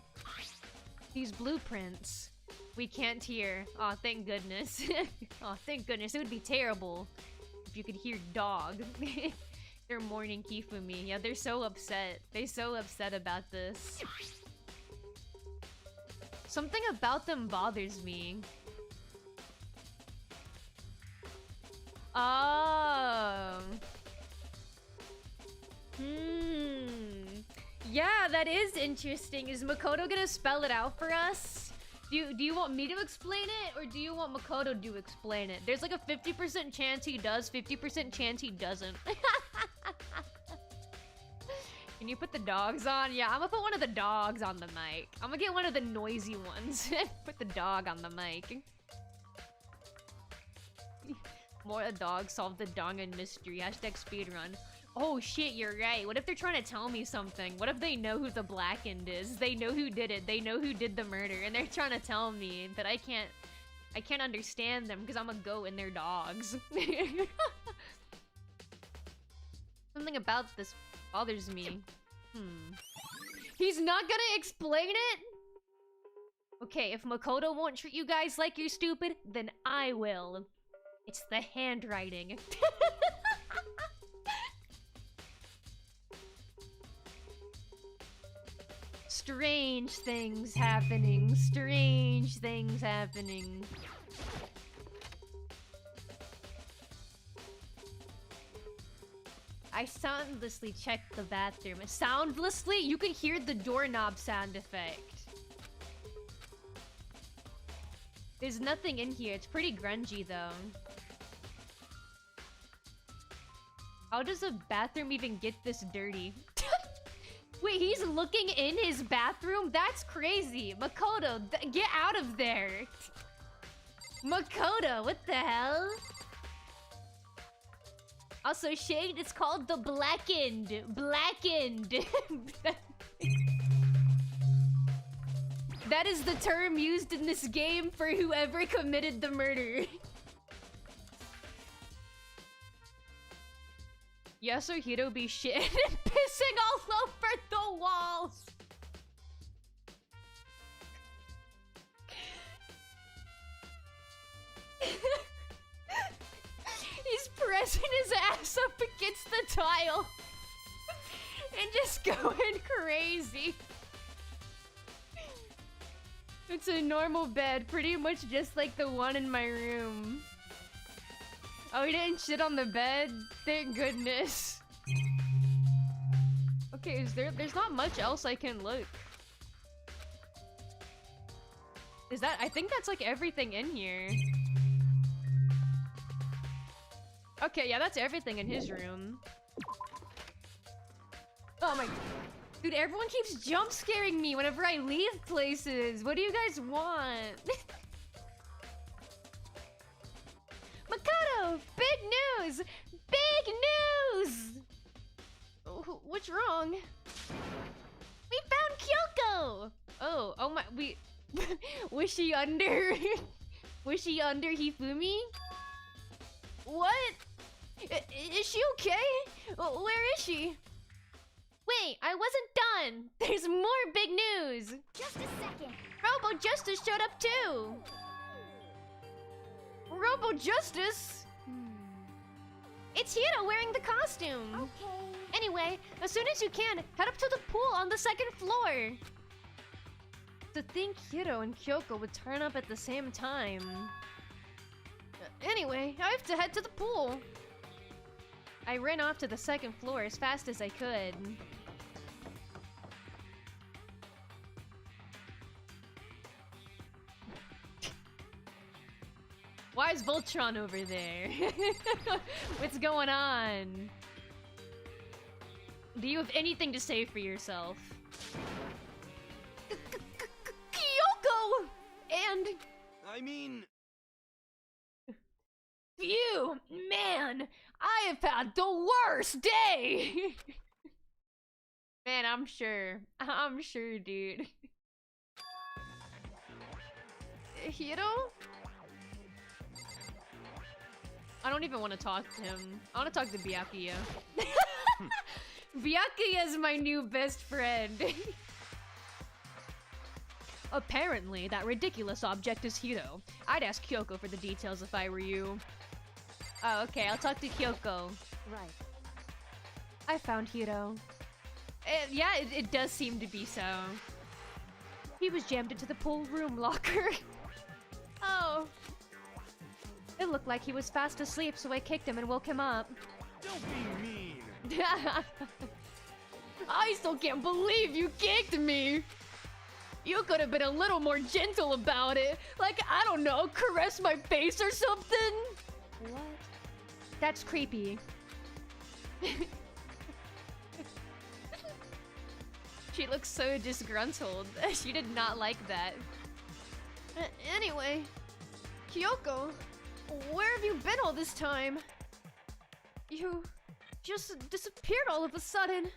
These blueprints. We can't hear. Aw, thank goodness. Aw, thank goodness. It would be terrible if you could hear dog. They're mourning Kifumi. Yeah, they're so upset. They're so upset about this. Something about them bothers me. Oh. Yeah, that is interesting. Is Makoto gonna spell it out for us? Do you want me to explain it, or do you want Makoto to explain it? There's like a 50% chance he does, 50% chance he doesn't. Can you put the dogs on? Yeah, I'm gonna put one of the dogs on the mic. I'm gonna get one of the noisy ones. Put the dog on the mic. More a dog solved the Dangan mystery. Hashtag speedrun. Oh shit, you're right. What if they're trying to tell me something? What if they know who the Blackened is? They know who did it. They know who did the murder, and they're trying to tell me, but I can't understand them because I'm a goat and they're dogs. Something about this bothers me. He's not gonna explain it? Okay, if Makoto won't treat you guys like you're stupid, then I will. It's the handwriting. Strange things happening. Strange things happening. I soundlessly checked the bathroom. Soundlessly? You could hear the doorknob sound effect. There's nothing in here. It's pretty grungy, though. How does a bathroom even get this dirty? Wait, he's looking in his bathroom? That's crazy. Makoto, get out of there. Makoto, what the hell? Also, shade, it's called the Blackened. Blackened. That is the term used in this game for whoever committed the murder. Yasuhiro be shit and pissing all over the walls. pressing his ass up against the tile and just going crazy. It's a normal bed, pretty much just like the one in my room. Oh, he didn't shit on the bed? Thank goodness. Okay, there's not much else I can look. Is that, I think that's like everything in here. Okay, yeah, that's everything in his room. Oh my... Dude, everyone keeps jump scaring me whenever I leave places. What do you guys want? Makoto! Big news! Big news! What's wrong? We found Kyoko! Oh my, was she under... was she under Hifumi? What? Is she okay? Where is she? Wait, I wasn't done! There's more big news! Just a second. Robo Justice showed up too! Robo Justice? It's Hiro wearing the costume! Okay. Anyway, as soon as you can, head up to the pool on the second floor! To think Hiro and Kyoko would turn up at the same time. Anyway, I have to head to the pool. I ran off to the second floor as fast as I could. Why is Voltron over there? What's going on? Do you have anything to say for yourself? Kyoko! And... I mean... Phew! Man! I have had the worst day! Man, I'm sure. I'm sure, dude. Hiro? I don't even want to talk to him. I want to talk to Byakuya. Byakuya is my new best friend. Apparently, that ridiculous object is Hiro. I'd ask Kyoko for the details if I were you. Oh, okay, I'll talk to Kyoko. Right. I found Hiro. Yeah, it does seem to be so. He was jammed into the pool room locker. Oh. It looked like he was fast asleep, so I kicked him and woke him up. Don't be mean! I still can't believe you kicked me! You could have been a little more gentle about it. Like, I don't know, caress my face or something? What? That's creepy. She looks so disgruntled. She did not like that. Anyway, Kyoko, where have you been all this time? You just disappeared all of a sudden,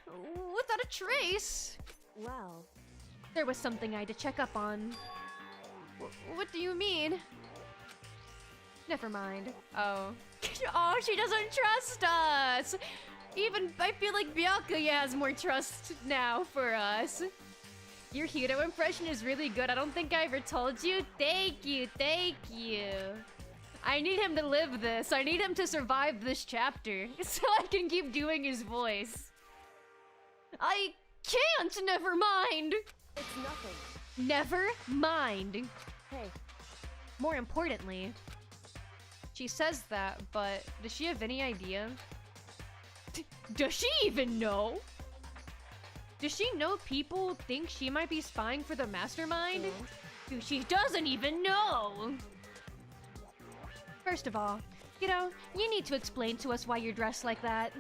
without a trace. Well, there was something I had to check up on. What do you mean? Never mind. Oh. Oh, she doesn't trust us! Even, I feel like Byakuya has more trust now for us. Your Hiro impression is really good. I don't think I ever told you. Thank you, thank you. I need him to live this. I need him to survive this chapter so I can keep doing his voice. I can't, never mind! it's nothing. Never mind. Hey, More importantly, she says that, but does she have any idea? Does she even know? Does she know people think she might be spying for the mastermind? She doesn't even know! First of all, you need to explain to us why you're dressed like that.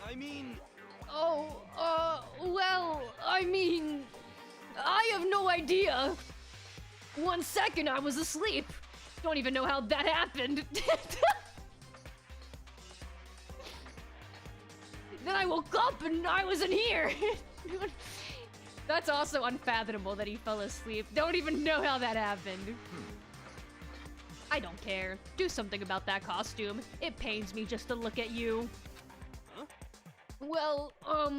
I mean... Oh, well, I mean... I have no idea! 1 second I was asleep. Don't even know how that happened. Then I woke up and I wasn't here. That's also unfathomable that he fell asleep. Don't even know how that happened. I don't care. Do something about that costume. It pains me just to look at you. Huh? Well, Let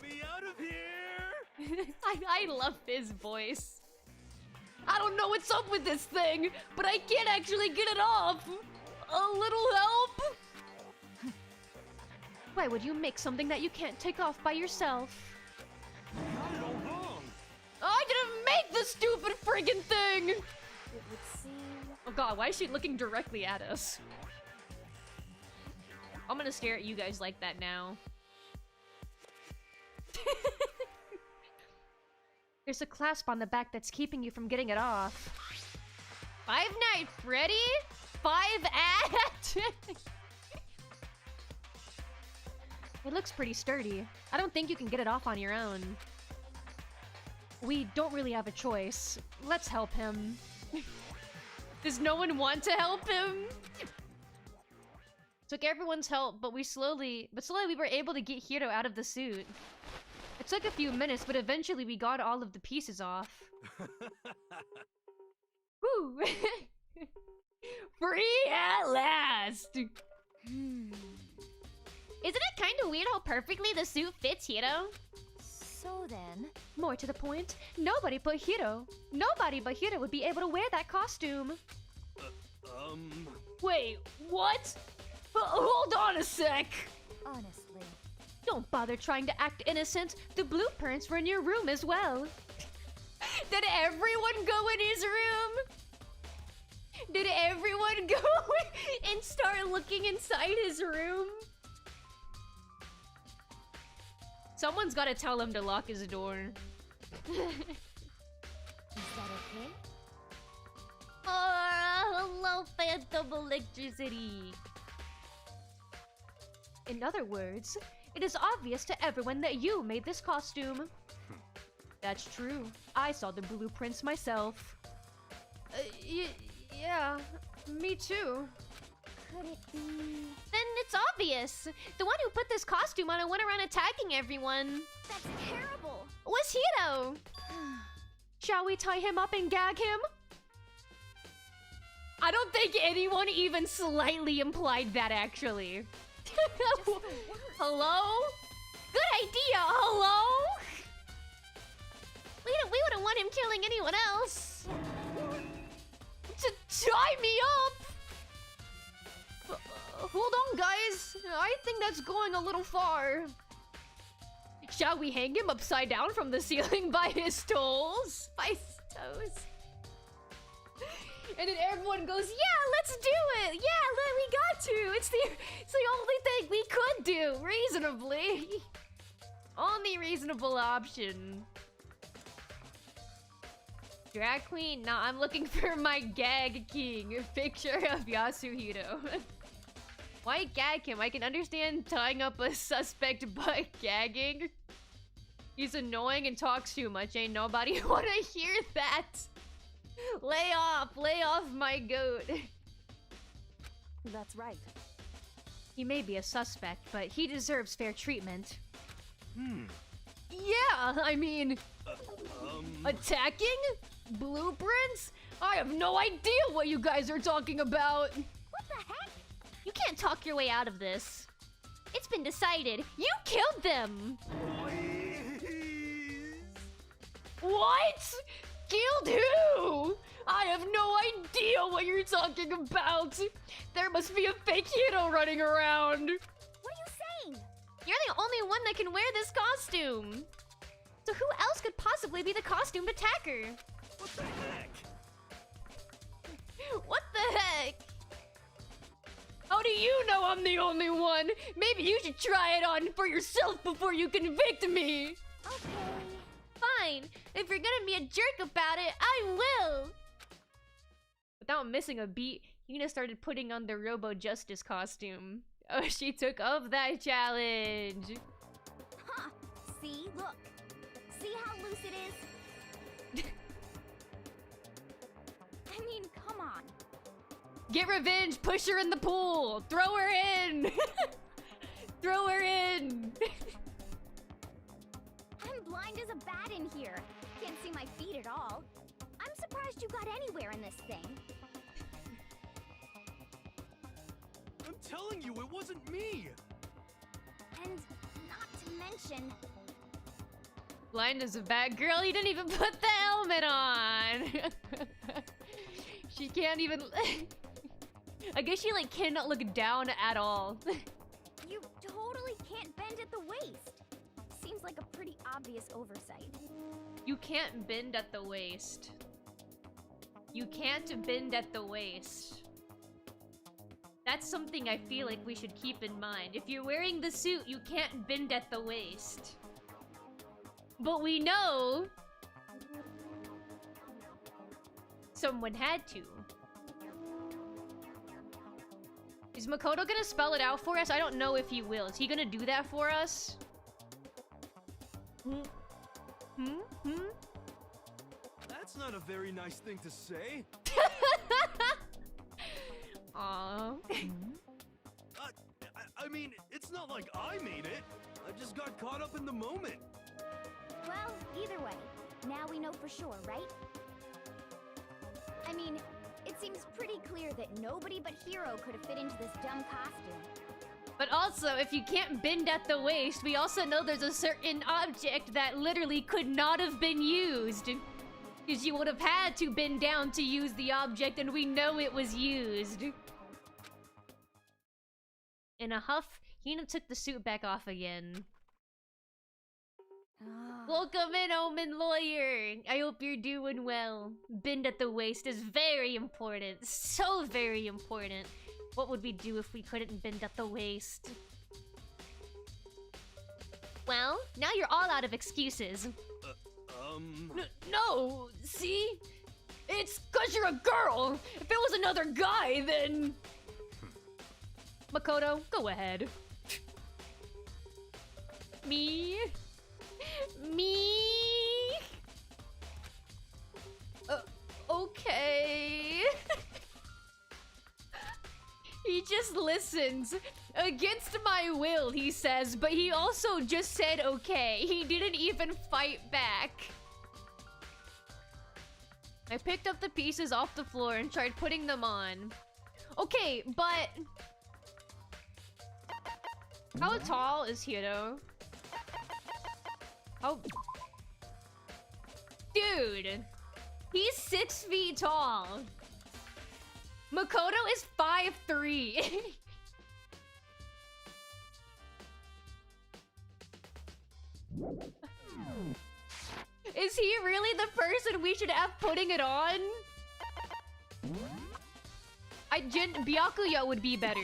me out of here! I love his voice. I don't know what's up with this thing, but I can't actually get it off. A little help? Why would you make something that you can't take off by yourself? Got it all wrong. I didn't make the stupid friggin' thing! It would seem... Oh god, why is she looking directly at us? I'm gonna stare at you guys like that now. There's a clasp on the back that's keeping you from getting it off. Five Night Freddy? 5 at? It looks pretty sturdy. I don't think you can get it off on your own. We don't really have a choice. Let's help him. Does no one want to help him? Took everyone's help, but slowly we were able to get Hiro out of the suit. It took a few minutes, but eventually we got all of the pieces off. Woo! Free at last! Hmm. Isn't it kind of weird how perfectly the suit fits Hiro? So then... More to the point, nobody but Hiro would be able to wear that costume. Wait, what? Hold on a sec! Honestly... Don't bother trying to act innocent. The blueprints were in your room as well. Did everyone go in his room? Did everyone go and start looking inside his room? Someone's gotta tell him to lock his door. Is that okay? Hello, Phantom Electricity. In other words, it is obvious to everyone that you made this costume. That's true. I saw the blueprints myself. Yeah, me too. Could it be... Then it's obvious. The one who put this costume on and went around attacking everyone That's terrible! was Hiro. Shall we tie him up and gag him? I don't think anyone even slightly implied that, actually. Just the worst. Hello? Good idea, hello? We wouldn't want him killing anyone else. To tie me up? Hold on, guys. I think that's going a little far. Shall we hang him upside down from the ceiling by his toes? By his toes? And then everyone goes, yeah, let's do it! Yeah, we got to! It's the only thing we could do, reasonably. Only reasonable option. Drag queen? No, I'm looking for my gag king. Picture of Yasuhiro. Why gag him? I can understand tying up a suspect by gagging. He's annoying and talks too much. Ain't nobody wanna hear that. Lay off my goat. That's right. He may be a suspect, but he deserves fair treatment. Yeah, I mean, attacking? Blueprints? I have no idea what you guys are talking about. What the heck? You can't talk your way out of this. It's been decided. You killed them. What? Killed who? I have no idea what you're talking about. There must be a fake Hiro running around. What are you saying? You're the only one that can wear this costume. So who else could possibly be the costumed attacker? What the heck? What the heck? How do you know I'm the only one? Maybe you should try it on for yourself before you convict me. Okay. Fine. If you're gonna be a jerk about it, I will. Without missing a beat, Hina started putting on the Robo Justice costume. Oh, she took up that challenge. Huh. See? Look. See how loose it is? I mean, come on. Get revenge, push her in the pool, throw her in. Throw her in. I'm blind as a bat in here. Can't see my feet at all. I'm surprised you got anywhere in this thing. I'm telling you, it wasn't me. And not to mention, Blind as a bat. Girl, you didn't even put the helmet on. She can't even... I guess she like cannot look down at all. you totally can't bend at the waist. Seems like a pretty obvious oversight. You can't bend at the waist. You can't bend at the waist. That's something I feel like we should keep in mind. If you're wearing the suit, you can't bend at the waist. But we know someone had to. Is Makoto gonna spell it out for us? I don't know if he will. Is he gonna do that for us? That's not a very nice thing to say. Aww. I mean, it's not like I made it. I just got caught up in the moment. Well, either way, now we know for sure, right? I mean, it seems pretty clear that nobody but Hiro could have fit into this dumb costume. But also, if you can't bend at the waist, we also know there's a certain object that literally could not have been used. Because you would have had to bend down to use the object, and we know it was used. In a huff, Hina took the suit back off again. Welcome in, Omen Lawyer! I hope you're doing well. Bend at the waist is very important. So very important. What would we do if we couldn't bend at the waist? Well, now you're all out of excuses. No, see? It's 'cause you're a girl. If it was another guy, then... Makoto, go ahead. Me? Okay. He just listens. Against my will, he says, but he also just said okay. He didn't even fight back. I picked up the pieces off the floor and tried putting them on. Okay, but... how tall is Hiro? Oh... dude! He's 6 feet tall! Makoto is 5'3". Is he really the person we should have putting it on? Byakuya would be better.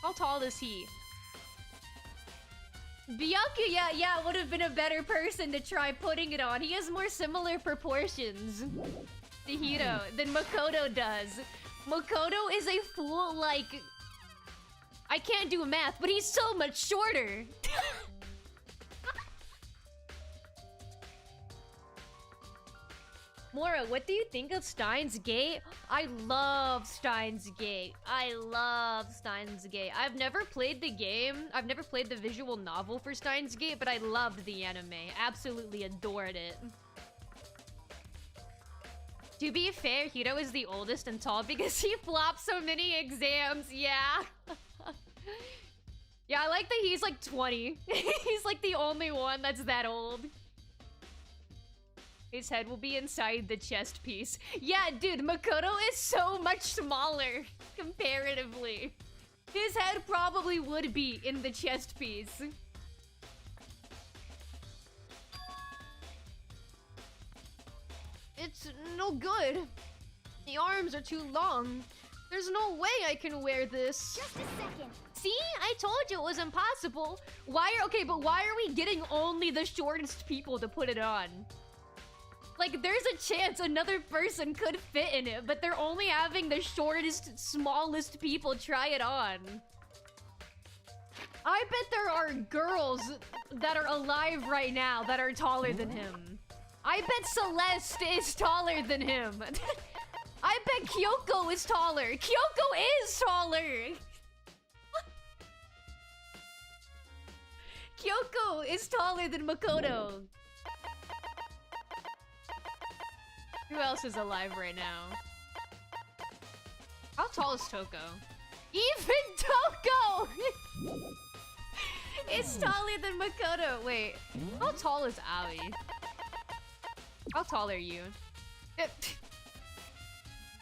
How tall is he? Byakuya, yeah, would have been a better person to try putting it on. He has more similar proportions to Hiro than Makoto does. Makoto is a fool, like... I can't do math, but he's so much shorter. Mora, what do you think of Steins Gate? I love Steins Gate. I love Steins Gate. I've never played the game. I've never played the visual novel for Steins Gate, but I loved the anime. Absolutely adored it. To be fair, Hiro is the oldest and tall because he flopped so many exams. Yeah. Yeah, I like that he's like 20. He's like the only one that's that old. His head will be inside the chest piece. Yeah, dude, Makoto is so much smaller, comparatively. His head probably would be in the chest piece. It's no good. The arms are too long. There's no way I can wear this. Just a second. See? I told you it was impossible. Okay, but why are we getting only the shortest people to put it on? Like, there's a chance another person could fit in it, but they're only having the shortest, smallest people try it on. I bet there are girls that are alive right now that are taller than him. I bet Celeste is taller than him. I bet Kyoko is taller. Kyoko is taller! Kyoko is taller than Makoto. Who else is alive right now? How tall is Toko? Even Toko! Is taller than Makoto. Wait, how tall is Aoi? How tall are you?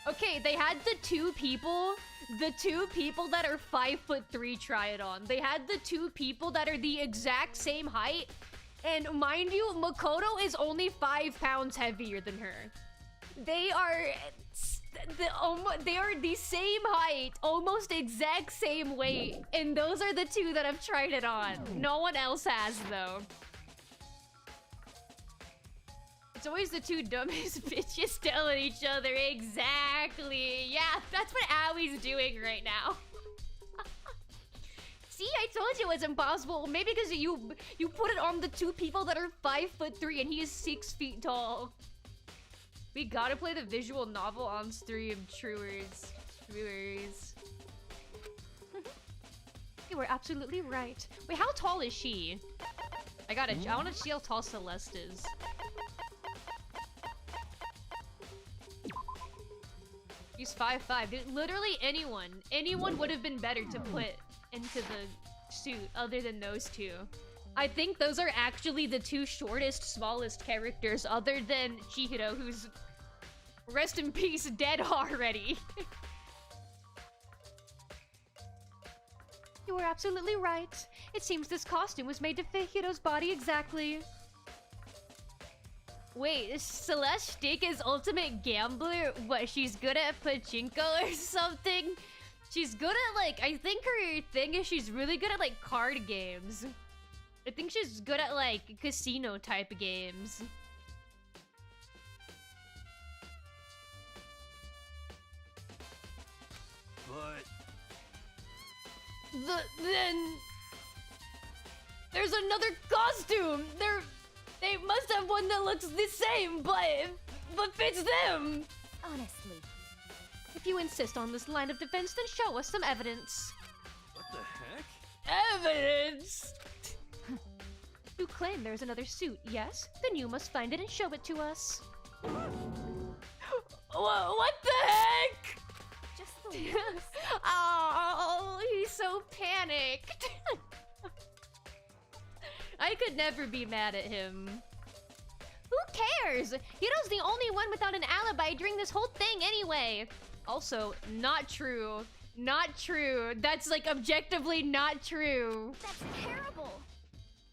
Okay, they had the two people that are 5'3" try it on. They had the two people that are the exact same height. And mind you, Makoto is only 5 pounds heavier than her. They are the same height, almost exact same weight. And those are the two that have tried it on. No one else has, though. It's always the two dumbest bitches telling each other exactly. Yeah, that's what Awie's doing right now. See, I told you it was impossible. Maybe because you put it on the two people that are 5'3" and he is 6 feet tall. We gotta play the visual novel on stream. True words. True words. You were absolutely right. Wait, how tall is she? I wanna see how tall Celeste is. He's 5'5". Literally anyone would have been better to put into the suit other than those two. I think those are actually the two shortest, smallest characters other than Chihiro, who's rest in peace dead already. You were absolutely right. It seems this costume was made to fit Hiro's body exactly. Wait, is Celeste Stick is ultimate gambler? What, she's good at pachinko or something? She's good at, like, I think her thing is she's really good at, like, card games. I think she's good at, like, casino type games. But... Then... There's another costume! They must have one that looks the same, but fits them! Honestly. If you insist on this line of defense, then show us some evidence. what the heck? Evidence? You claim there's another suit, yes? Then you must find it and show it to us. What the heck? Just the worst. Oh, he's so panicked. I could never be mad at him. Who cares? Hiro's the only one without an alibi during this whole thing anyway. Also, not true. Not true. That's like objectively not true. That's terrible.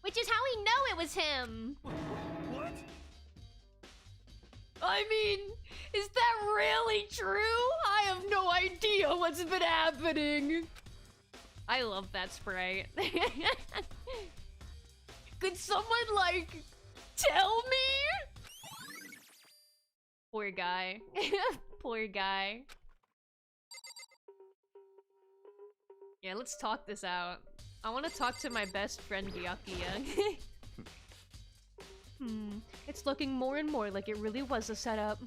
Which is how we know it was him. What? I mean, is that really true? I have no idea what's been happening. I love that sprite. Could someone, like, tell me? Poor guy. Poor guy. Yeah, let's talk this out. I want to talk to my best friend, Byakuya. It's looking more and more like it really was a setup.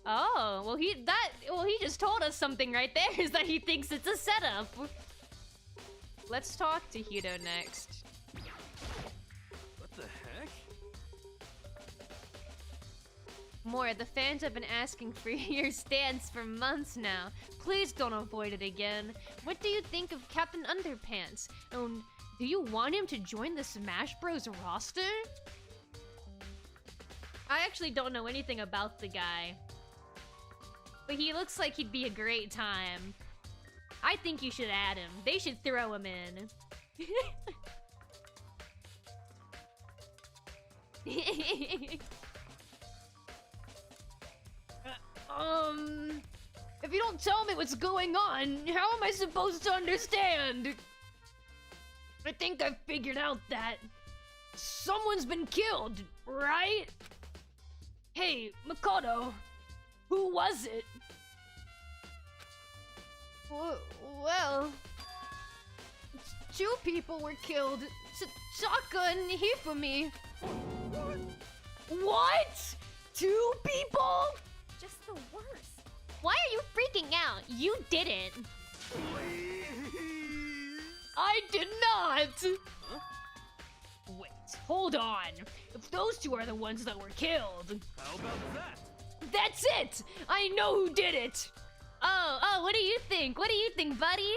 Oh, well he just told us something right there, is that he thinks it's a setup. Let's talk to Hito next. What the heck? More, the fans have been asking for your stance for months now. Please don't avoid it again. What do you think of Captain Underpants? And do you want him to join the Smash Bros roster? I actually don't know anything about the guy. But he looks like he'd be a great time. I think you should add him. They should throw him in. If you don't tell me what's going on, how am I supposed to understand? I think I've figured out that someone's been killed, right? Hey, Makoto, who was it? Well, two people were killed. Chaka and Hifumi. What? Two people? Just the worst. Why are you freaking out? You didn't. Please. I did not! Huh? Wait, hold on. If those two are the ones that were killed... How about that? That's it! I know who did it! Oh, what do you think? What do you think, buddy?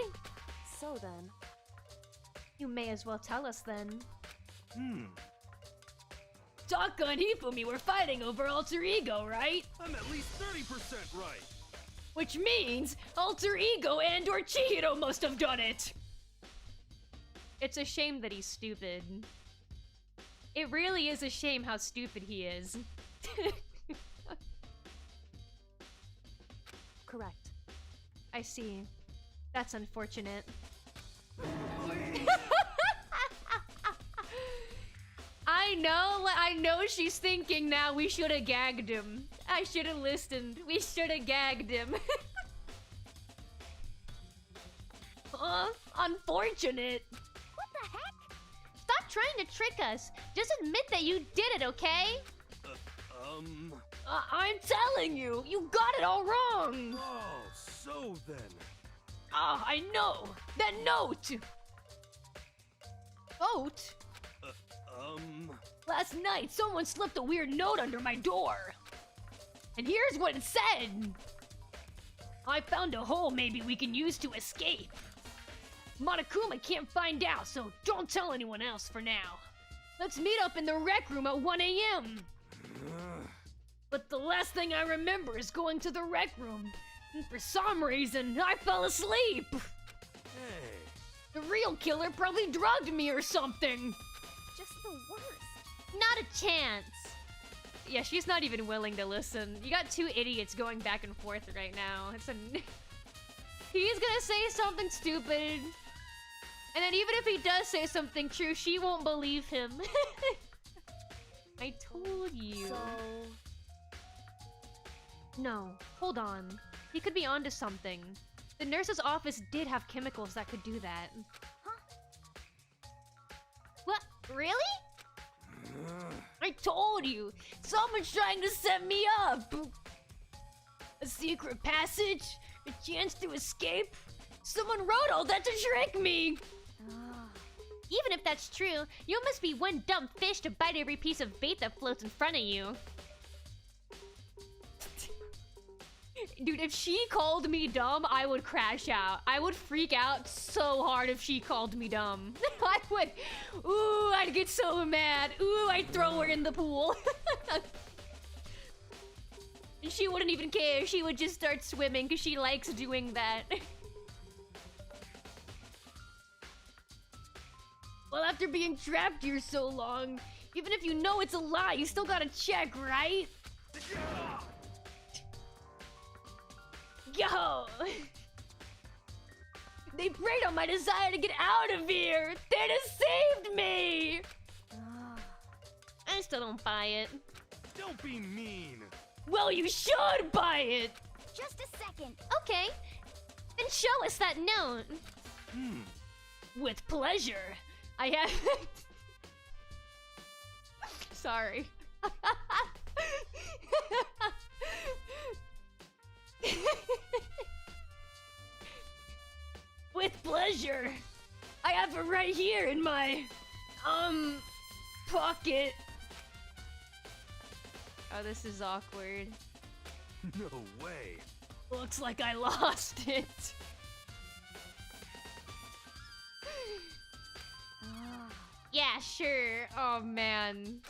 So then. You may as well tell us then. Taka and Hifumi were fighting over Alter Ego, right? I'm at least 30% right. Which means Alter Ego and or Chihiro must have done it. It's a shame that he's stupid. It really is a shame how stupid he is. Correct. I see. That's unfortunate. I know she's thinking now we should have gagged him. I should have listened. We should have gagged him. Unfortunate. What the heck? Stop trying to trick us. Just admit that you did it, okay? I'm telling you, you got it all wrong. Oh, so then. Ah, I know. That note. Vote? Last night, someone slipped a weird note under my door. And here's what it said. I found a hole maybe we can use to escape. Monokuma can't find out, so don't tell anyone else for now. Let's meet up in the rec room at 1 a.m. But the last thing I remember is going to the rec room. And for some reason, I fell asleep. Hey. The real killer probably drugged me or something. Just the worst. Not a chance. Yeah, she's not even willing to listen. You got two idiots going back and forth right now. He's gonna say something stupid. And then even if he does say something true, she won't believe him. I told you. So... No, hold on. He could be onto something. The nurse's office did have chemicals that could do that. Huh? What? Really? I told you! Someone's trying to set me up! A secret passage? A chance to escape? Someone wrote all that to trick me! Even if that's true, you must be one dumb fish to bite every piece of bait that floats in front of you. Dude, if she called me dumb, I would crash out. I would freak out so hard if she called me dumb. I would. Ooh, I'd get so mad. Ooh, I'd throw her in the pool. And she wouldn't even care. She would just start swimming because she likes doing that. Well, after being trapped here so long, even if you know it's a lie, you still gotta check, right? Yo! They preyed on my desire to get out of here! They'd have saved me! I still don't buy it. Don't be mean. Well, you should buy it! Just a second. Okay. Then show us that note. With pleasure. I have... Sorry. With pleasure. I have it right here in my... pocket. Oh, this is awkward. No way. Looks like I lost it. Yeah, sure. Oh, man.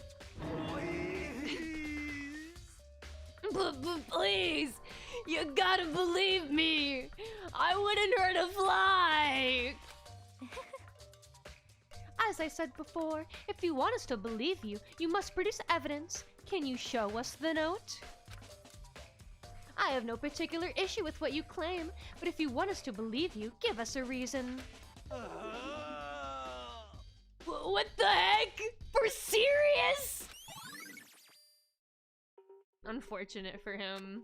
But please, you gotta believe me. I wouldn't hurt a fly. As I said before, if you want us to believe you, you must produce evidence. Can you show us the note? I have no particular issue with what you claim, but if you want us to believe you, give us a reason. What the heck? For serious? Unfortunate for him.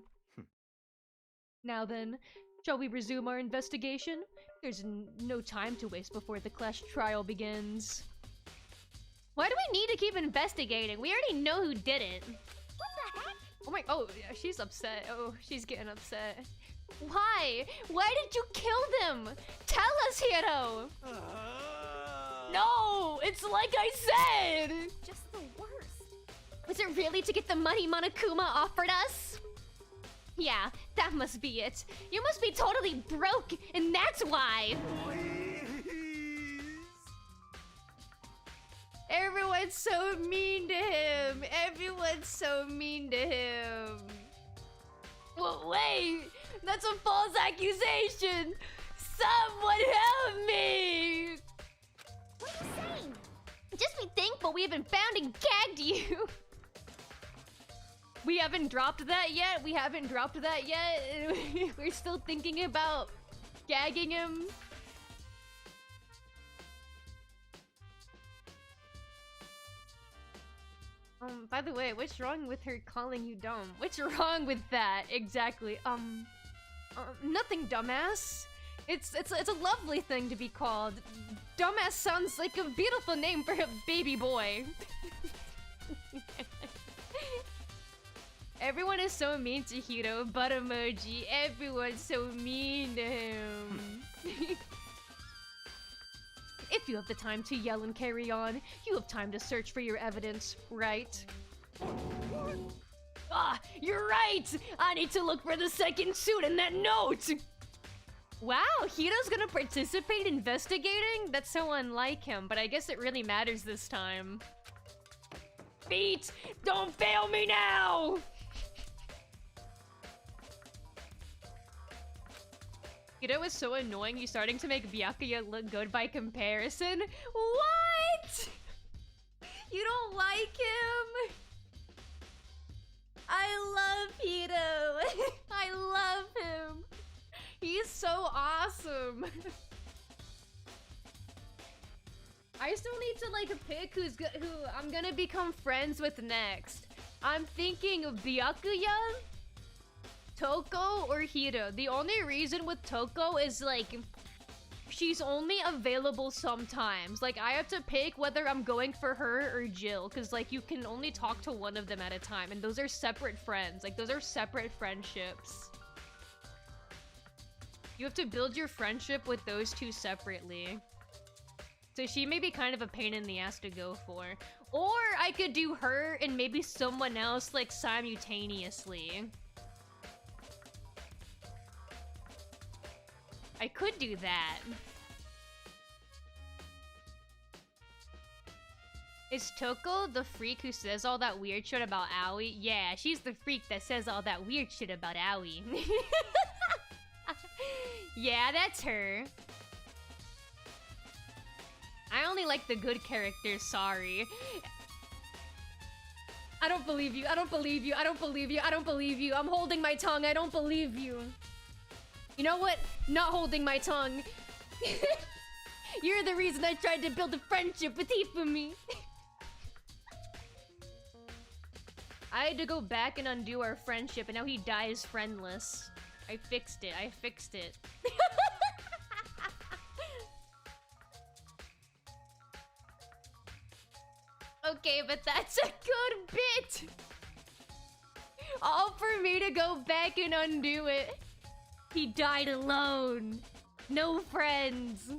Now then, shall we resume our investigation? There's no time to waste before the Clash trial begins. Why do we need to keep investigating? We already know who did it. What the heck? Oh my, oh, yeah, she's upset. Oh, she's getting upset. Why? Why did you kill them? Tell us, Hiro! No, it's like I said. Just the worst. Was it really to get the money Monokuma offered us? Yeah, that must be it. You must be totally broke, and that's why. Everyone's so mean to him. Everyone's so mean to him. Well, wait, that's a false accusation. Someone help me. What are you saying? Just be thankful we haven't found and gagged you. We haven't dropped that yet. We haven't dropped that yet. We're still thinking about gagging him. By the way, what's wrong with her calling you dumb? What's wrong with that? Exactly. Nothing, dumbass. It's a lovely thing to be called. Dumbass sounds like a beautiful name for a baby boy. Everyone is so mean to Hiro, butt emoji. Everyone's so mean to him. If you have the time to yell and carry on, you have time to search for your evidence, right? Ah, you're right! I need to look for the second suit in that note! Wow, Hiro's gonna participate in investigating? That's so unlike him, but I guess it really matters this time. Feet! Don't fail me now! Hiro is so annoying, he's starting to make Byakuya look good by comparison. What? You don't like him? I love Hiro. I love him. He's so awesome. I still need to like pick who I'm gonna become friends with next. I'm thinking of Byakuya, Toko, or Hiro. The only reason with Toko is like she's only available sometimes. Like I have to pick whether I'm going for her or Jill, because like you can only talk to one of them at a time, and those are separate friends. Like those are separate friendships. You have to build your friendship with those two separately. So she may be kind of a pain in the ass to go for. Or I could do her and maybe someone else like simultaneously. I could do that. Is Toko the freak who says all that weird shit about Aoi? Yeah, she's the freak that says all that weird shit about Aoi. Yeah, that's her. I only like the good characters, sorry. I don't believe you, I don't believe you, I don't believe you, I don't believe you. I'm holding my tongue, I don't believe you. You know what? Not holding my tongue. You're the reason I tried to build a friendship with Hifumi. I had to go back and undo our friendship, and now he dies friendless. I fixed it. I fixed it. Okay, but that's a good bit. All for me to go back and undo it. He died alone. No friends.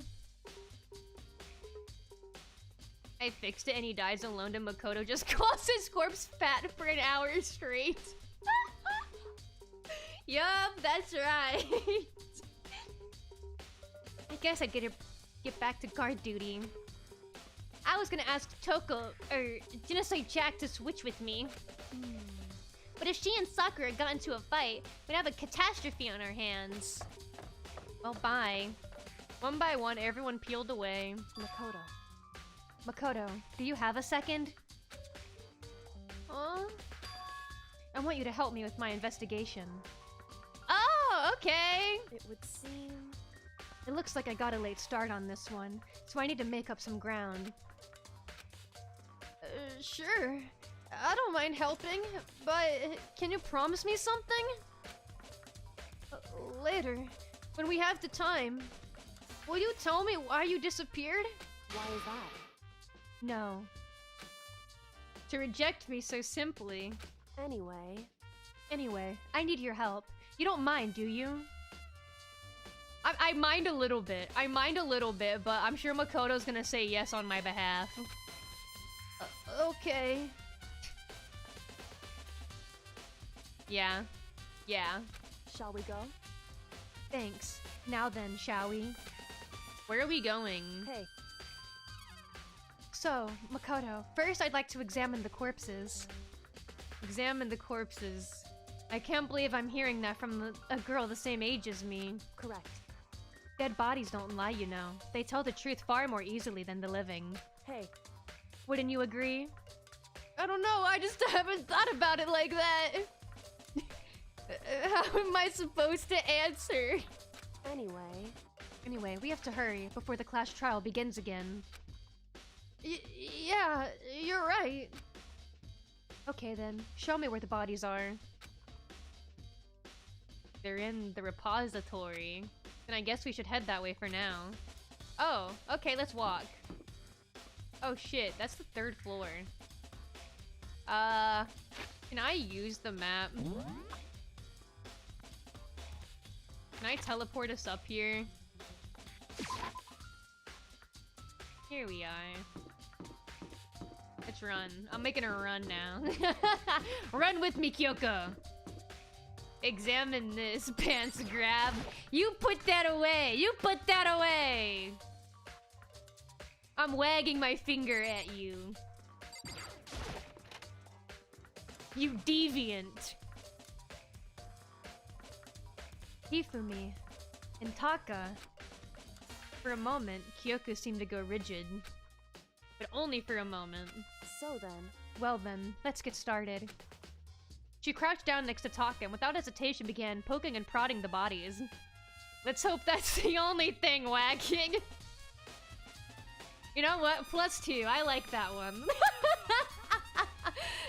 I fixed it and he dies alone, and Makoto just calls his corpse fat for an hour straight. Yup, that's right. I guess I get back to guard duty. I was gonna ask Toko, or Genocide Jack to switch with me. But if she and Sakura got into a fight, we'd have a catastrophe on our hands. Well, bye. One by one, everyone peeled away. Makoto, do you have a second? I want you to help me with my investigation. Oh, okay. It would seem... It looks like I got a late start on this one, so I need to make up some ground. Sure. I don't mind helping, but can you promise me something? Later, when we have the time. Will you tell me why you disappeared? Why is that? No. To reject me so simply. Anyway, I need your help. You don't mind, do you? I mind a little bit. I mind a little bit, but I'm sure Makoto's gonna say yes on my behalf. Okay. Yeah. shall we go? Thanks. Now then, shall we? Where are we going? Hey. So, Makoto, first I'd like to examine the corpses. Examine the corpses. I can't believe I'm hearing that from a girl the same age as me. Correct. Dead bodies don't lie, you know. They tell the truth far more easily than the living. Hey, Wouldn't you agree? I don't know, I just haven't thought about it like that. How am I supposed to answer? anyway, We have to hurry before the class trial begins again. Yeah, you're right. Okay then, show me where the bodies are. They're in the repository. Then I guess we should head that way for now. Oh, okay, let's walk. Oh shit, that's the 3rd floor. Can I use the map? Can I teleport us up here? Here we are. Let's run. I'm making a run now. Run with me, Kyoko! Examine this, pants grab. You put that away! You put that away! I'm wagging my finger at you. You deviant. Hifumi and Taka. For a moment, Kyoko seemed to go rigid. But only for a moment. so then, Well then, let's get started. She crouched down next to Taka and without hesitation began poking and prodding the bodies. Let's hope that's the only thing wagging. You know what? +2. I like that one.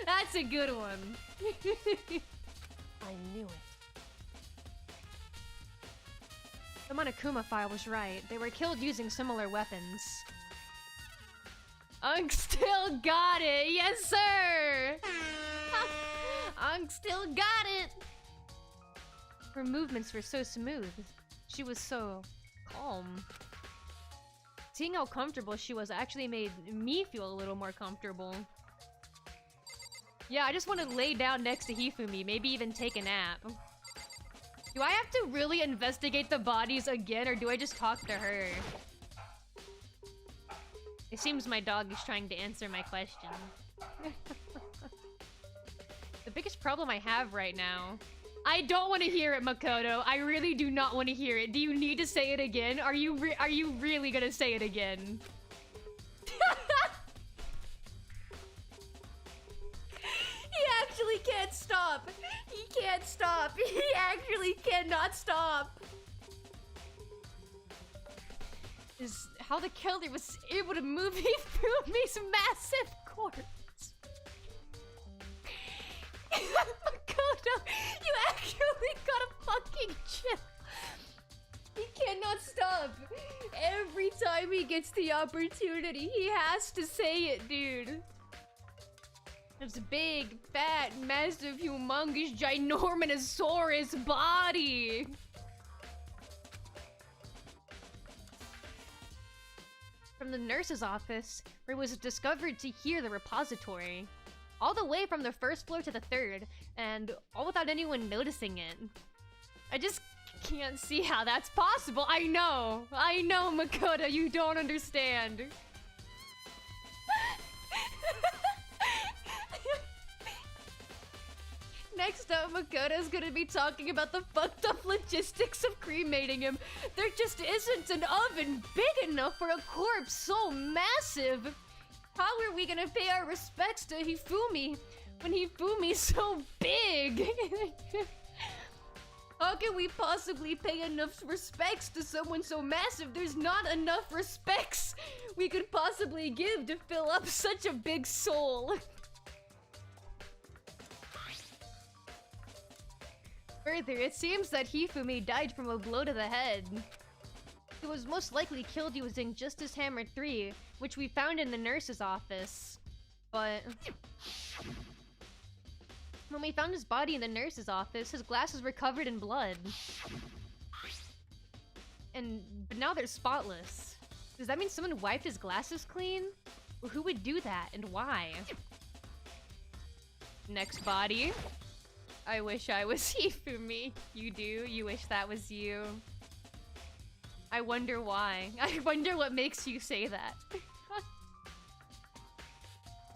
That's a good one. I knew it. The Monokuma file was right. They were killed using similar weapons. Unk still got it! Yes, sir! Unk still got it! Her movements were so smooth. She was so calm. Seeing how comfortable she was actually made me feel a little more comfortable. Yeah, I just want to lay down next to Hifumi, maybe even take a nap. Do I have to really investigate the bodies again, or do I just talk to her? It seems my dog is trying to answer my question. The biggest problem I have right now... I don't want to hear it, Makoto. I really do not want to hear it. Do you need to say it again? Are you really gonna say it again? He actually can't stop. He can't stop. He actually cannot stop. Is how the killer was able to move Hifumi's massive corpse. Makoto, you actually gotta fucking chill. He cannot stop. Every time he gets the opportunity, he has to say it, dude. It's a big, fat, massive, humongous, ginormous body. From the nurse's office, where it was discovered to hear the repository. All the way from the 1st floor to the 3rd, and all without anyone noticing it. I just can't see how that's possible. I know, Makoto, you don't understand. Next up, Makoto's gonna be talking about the fucked up logistics of cremating him. There just isn't an oven big enough for a corpse so massive. How are we gonna pay our respects to Hifumi when Hifumi's so big? How can we possibly pay enough respects to someone so massive? There's not enough respects we could possibly give to fill up such a big soul. Further, it seems that Hifumi died from a blow to the head. He was most likely killed using Justice Hammer 3, which we found in the nurse's office. But... when we found his body in the nurse's office, his glasses were covered in blood. But now they're spotless. Does that mean someone wiped his glasses clean? Or who would do that, and why? Next body. I wish I was Hifumi. You do? You wish that was you? I wonder why. I wonder what makes you say that.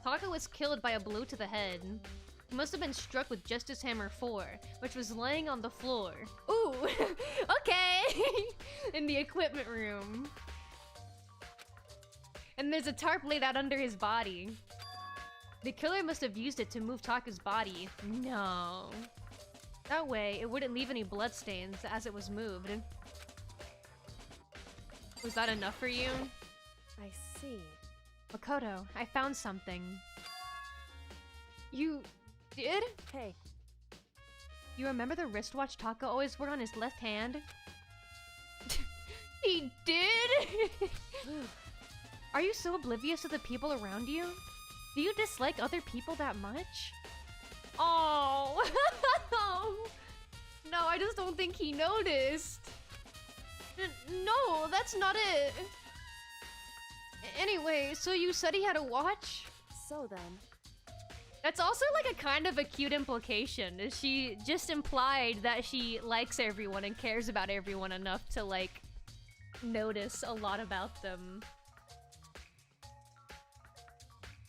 Taka was killed by a blow to the head. He must have been struck with Justice Hammer 4, which was laying on the floor. Ooh, okay! In the equipment room. And there's a tarp laid out under his body. The killer must have used it to move Taka's body. No. That way, it wouldn't leave any bloodstains as it was moved. Was that enough for you? I see. Makoto, I found something. You did? Hey, You remember the wristwatch Taka always wore on his left hand? He did? Are you so oblivious to the people around you? Do you dislike other people that much? Oh, no, I just don't think he noticed. No, that's not it. Anyway, so you said he had a watch? so then. That's also like a kind of a cute implication. She just implied that she likes everyone and cares about everyone enough to like notice a lot about them.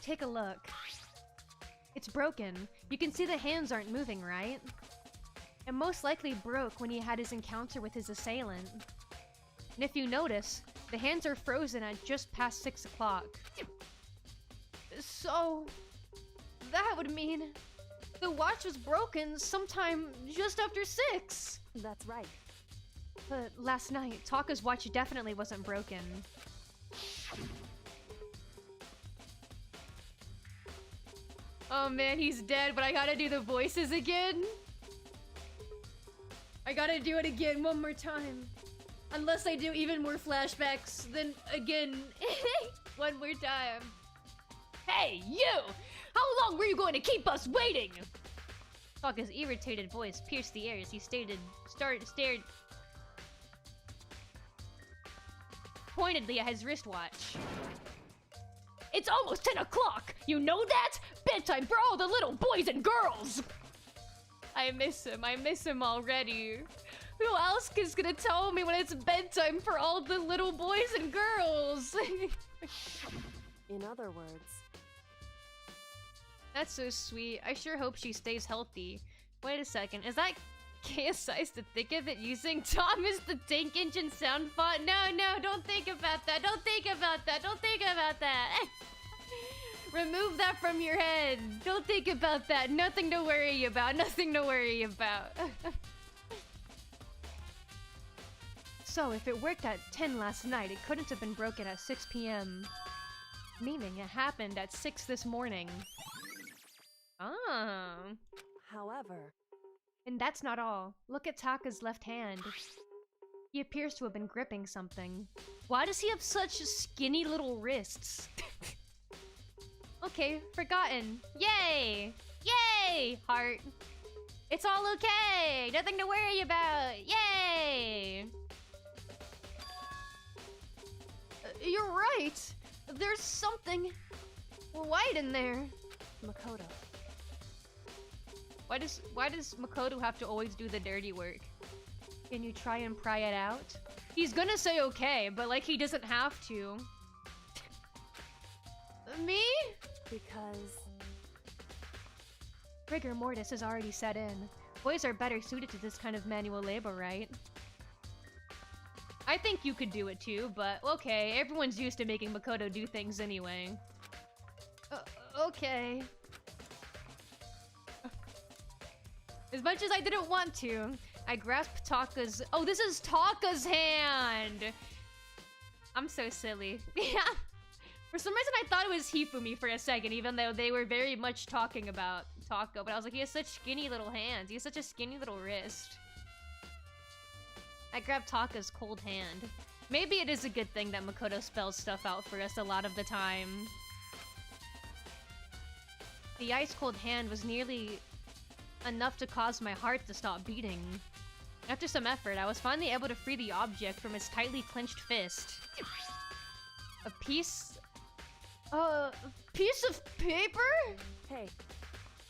Take a look. It's broken. You can see the hands aren't moving, right? It most likely broke when he had his encounter with his assailant. And if you notice, the hands are frozen at just past 6 o'clock. So, that would mean the watch was broken sometime just after 6. That's right. But last night, Taka's watch definitely wasn't broken. Oh man, he's dead, but I gotta do the voices again. I gotta do it again one more time. Unless I do even more flashbacks, then again, one more time. Hey, you! How long were you going to keep us waiting? Taka's irritated voice pierced the air as he stared pointedly at his wristwatch. It's almost 10 o'clock! You know that? Bedtime for all the little boys and girls! I miss him already. Who else is gonna tell me when it's bedtime for all the little boys and girls? In other words, That's so sweet. I sure hope she stays healthy. Wait a second, is that KSI's to think of it using Thomas the Tank Engine sound font? No, don't think about that. Don't think about that. Don't think about that. Remove that from your head. Don't think about that. Nothing to worry about. Nothing to worry about. So, if it worked at 10 last night, it couldn't have been broken at 6 p.m. Meaning it happened at 6 this morning. Oh. however, And that's not all. Look at Taka's left hand. He appears to have been gripping something. Why does he have such skinny little wrists? Okay, forgotten. Yay! Yay! Heart. It's all okay! Nothing to worry about! Yay! You're right! There's something white in there. Makoto, Why does Makoto have to always do the dirty work? Can you try and pry it out? He's gonna say okay, but like he doesn't have to. Me? because Rigor mortis has already set in. Boys are better suited to this kind of manual labor, right? I think you could do it too, but okay, everyone's used to making Makoto do things anyway. Okay. As much as I didn't want to, I grasped Taka's— oh, this is Taka's hand! I'm so silly. Yeah. For some reason I thought it was Hifumi for a second, even though they were very much talking about Taka, but I was like, he has such skinny little hands. He has such a skinny little wrist. I grabbed Taka's cold hand. Maybe it is a good thing that Makoto spells stuff out for us a lot of the time. The ice-cold hand was nearly enough to cause my heart to stop beating. After some effort, I was finally able to free the object from its tightly clenched fist. A piece of paper? hey,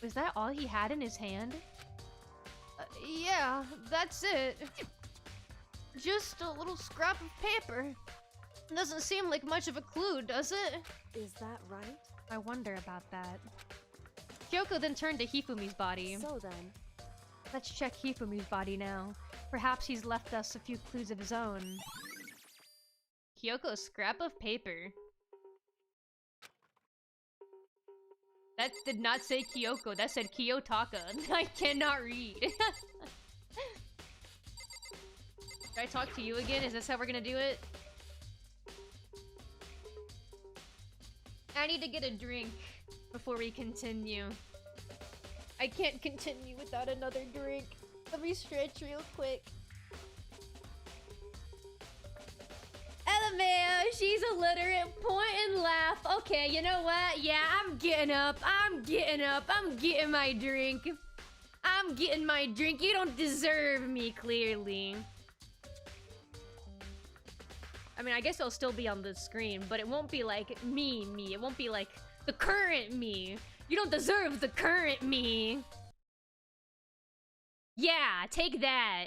Was that all he had in his hand? Yeah, that's it. Just a little scrap of paper. Doesn't seem like much of a clue, does it? is that right? I wonder about that. Kyoko then turned to Hifumi's body. So then, Let's check Hifumi's body now. Perhaps he's left us a few clues of his own. Kyoko's scrap of paper. That did not say Kyoko, that said Kiyotaka. I cannot read. Should I talk to you again? Is this how we're gonna do it? I need to get a drink before we continue. I can't continue without another drink. Let me stretch real quick. LMAO, she's illiterate. Point and laugh. Okay, you know what? Yeah, I'm getting up. I'm getting up. I'm getting my drink. I'm getting my drink. You don't deserve me, clearly. I mean, I guess it'll still be on the screen, but it won't be like me. It won't be like the current me. You don't deserve the current me. Yeah, take that.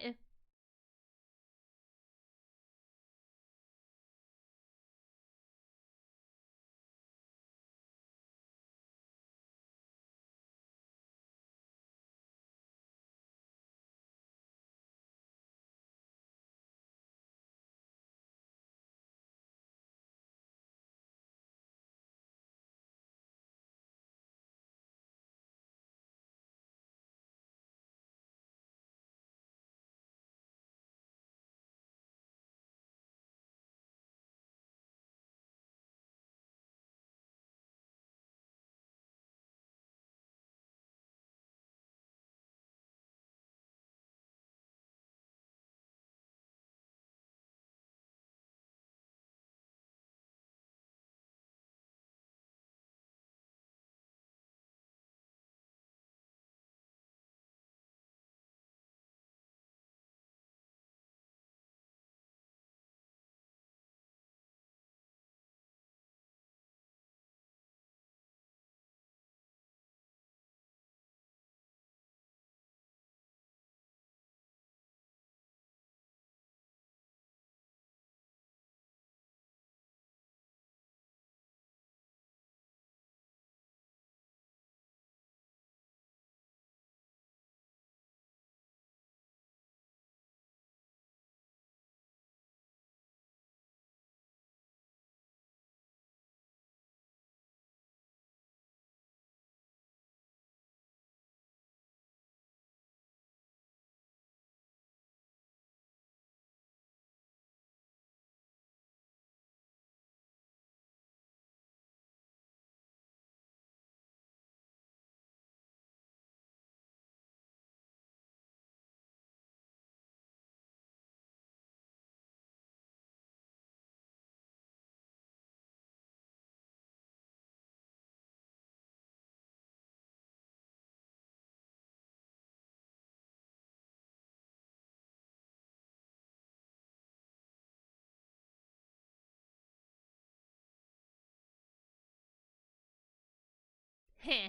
Heh,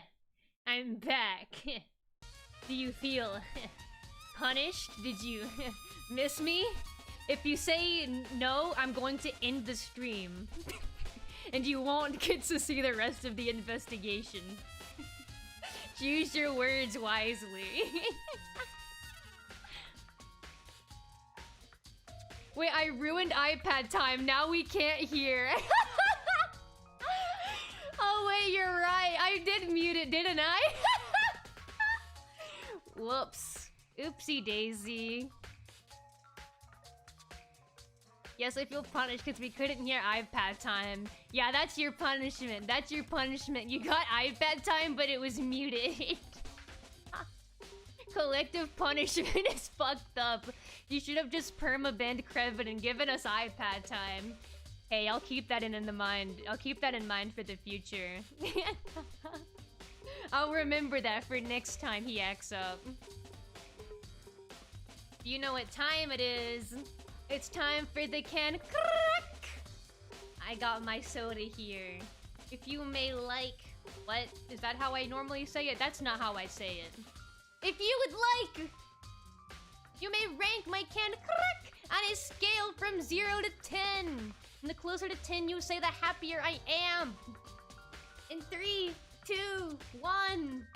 I'm back. Do you feel punished? Did you miss me? If you say no, I'm going to end the stream. And you won't get to see the rest of the investigation. Choose your words wisely. Wait, I ruined iPad time. Now we can't hear. Oh wait, you're right. I did mute it, didn't I? Whoops. Oopsie daisy. Yes, I feel punished because we couldn't hear iPad time. Yeah, that's your punishment. That's your punishment. You got iPad time, but it was muted. Collective punishment is fucked up. You should have just perma-banned Krevin and given us iPad time. Hey, I'll keep that in the mind. I'll keep that in mind for the future. I'll remember that for next time he acts up. You know what time it is. It's time for the can crack. I got my soda here. If you may like... What? Is that how I normally say it? That's not how I say it. If you would like... You may rank my can crack on a scale from 0 to 10. And the closer to 10 you say, the happier I am. In 3, 2, 1.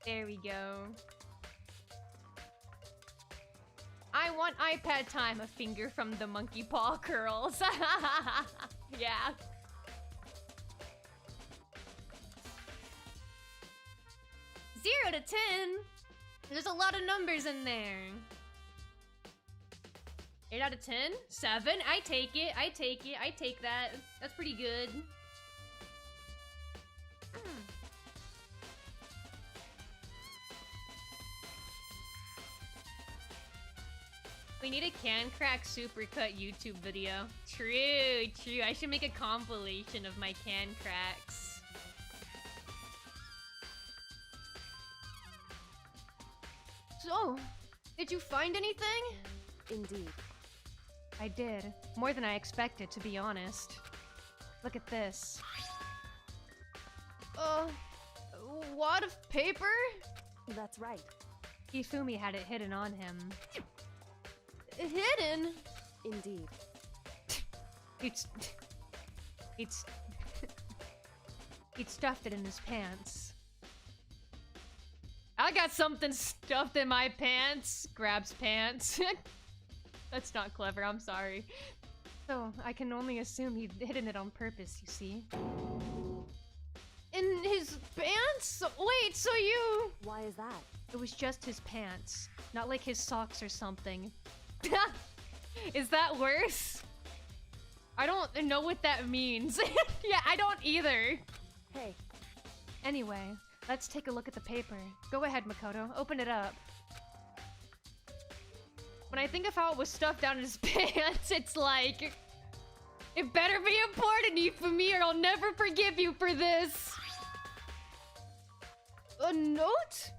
There we go. I want iPad time, a finger from the monkey paw curls. Yeah. Zero to 10. There's a lot of numbers in there. 8 out of 10? 7? I take it. I take it. I take that. That's pretty good. We need a can crack supercut YouTube video. True, true. I should make a compilation of my can cracks. So, did you find anything? Indeed. I did. More than I expected, to be honest. Look at this. Wad of paper? That's right. Hifumi had it hidden on him. Hidden? Indeed. It's... He'd stuffed it in his pants. I got something stuffed in my pants. Grabs pants. That's not clever, I'm sorry. So, I can only assume he'd hidden it on purpose, you see. In his pants? Wait, so you... Why is that? It was just his pants. Not like his socks or something. Is that worse? I don't know what that means. Yeah, I don't either. Hey, Anyway, let's take a look at the paper. Go ahead, Makoto. Open it up. When I think of how it was stuffed down in his pants, it's like... It better be important, Ifumi, or I'll never forgive you for this! A note?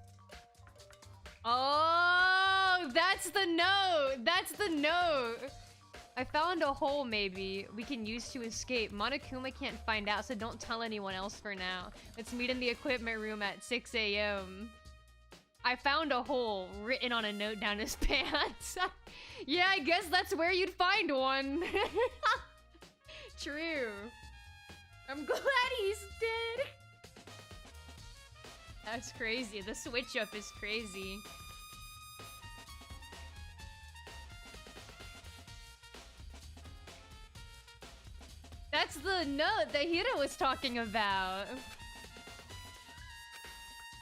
Oh, that's the note! That's the note! I found a hole, maybe, we can use to escape. Monokuma can't find out, so don't tell anyone else for now. Let's meet in the equipment room at 6 a.m. I found a hole written on a note down his pants. Yeah, I guess that's where you'd find one. True. I'm glad he's dead. That's crazy. The switch up is crazy. That's the note that Hiro was talking about.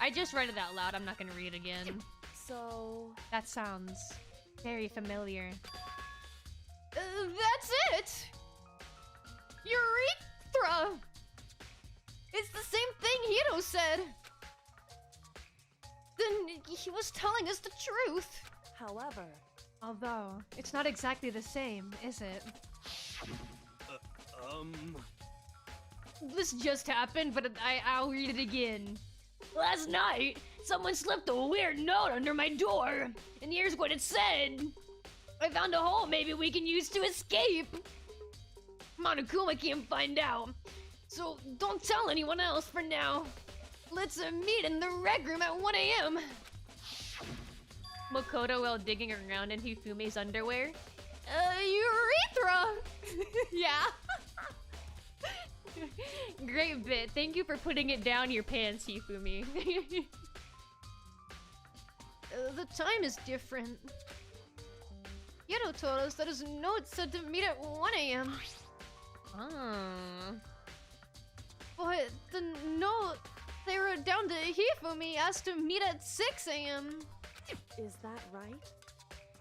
I just read it out loud. I'm not gonna read it again. so... That sounds very familiar. That's it! Urethra! It's the same thing Hiro said! Then he was telling us the truth! However... Although, it's not exactly the same, is it? This just happened, but I'll read it again. Last night, someone slipped a weird note under my door, and here's what it said. I found a hole maybe we can use to escape. Monokuma can't find out, so don't tell anyone else for now. Let's meet in the rec room at 1 a.m. Makoto while digging around in Hifumi's underwear. Urethra! Yeah. Great bit. Thank you for putting it down your pants, Hifumi. The time is different. Hiro told us that his note said to meet at 1 a.m. Oh. But the note they wrote down to Hifumi asked to meet at 6 a.m. Is that right?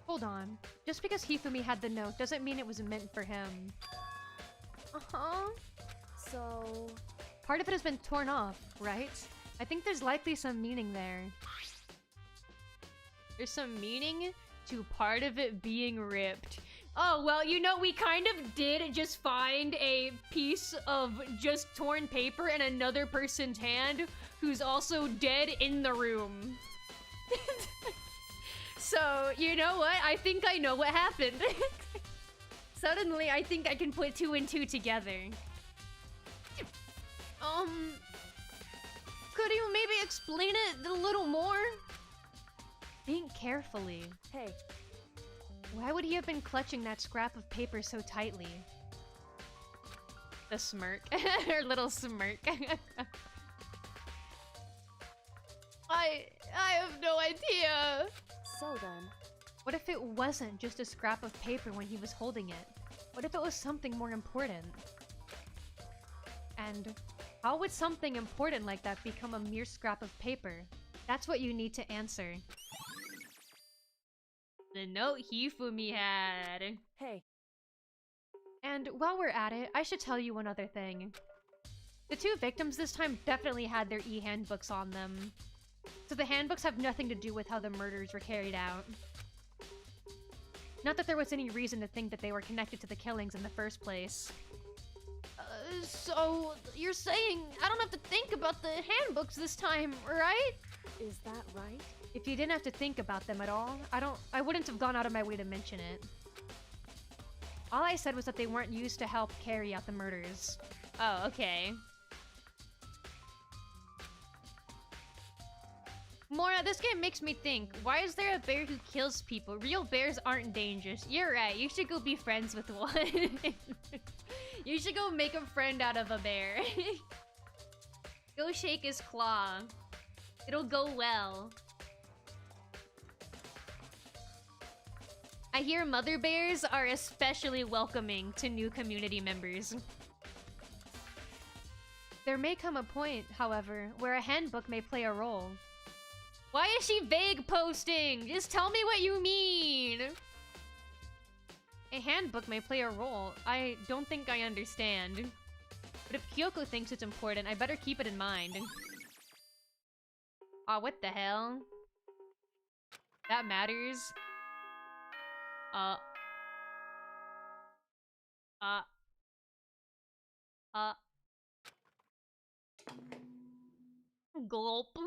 Hold on. Just because Hifumi had the note doesn't mean it was meant for him. Uh-huh. So... Part of it has been torn off, right? I think there's likely some meaning there. There's some meaning to part of it being ripped. Oh, well, you know, we kind of did just find a piece of just torn paper in another person's hand who's also dead in the room. So, you know what? I think I know what happened. Suddenly, I think I can put 2 and 2 together. Could you maybe explain it a little more? Think carefully. Hey, Why would he have been clutching that scrap of paper so tightly? The smirk. Her little smirk. I have no idea. So then, What if it wasn't just a scrap of paper when he was holding it? What if it was something more important? And how would something important like that become a mere scrap of paper? That's what you need to answer. The note Hifumi had. hey, And while we're at it, I should tell you one other thing. The two victims this time definitely had their e-handbooks on them. So the handbooks have nothing to do with how the murders were carried out. Not that there was any reason to think that they were connected to the killings in the first place. So you're saying I don't have to think about the handbooks this time, right? is that right? If you didn't have to think about them at all, I wouldn't have gone out of my way to mention it. All I said was that they weren't used to help carry out the murders. Oh, okay. Mora, this game makes me think, why is there a bear who kills people? Real bears aren't dangerous. You're right, you should go be friends with one. You should go make a friend out of a bear. Go shake his claw. It'll go well. I hear mother bears are especially welcoming to new community members. There may come a point, however, where a handbook may play a role. Why is she vague posting? Just tell me what you mean! A handbook may play a role. I don't think I understand. But if Kyoko thinks it's important, I better keep it in mind. Aw, what the hell? That matters. Gulp.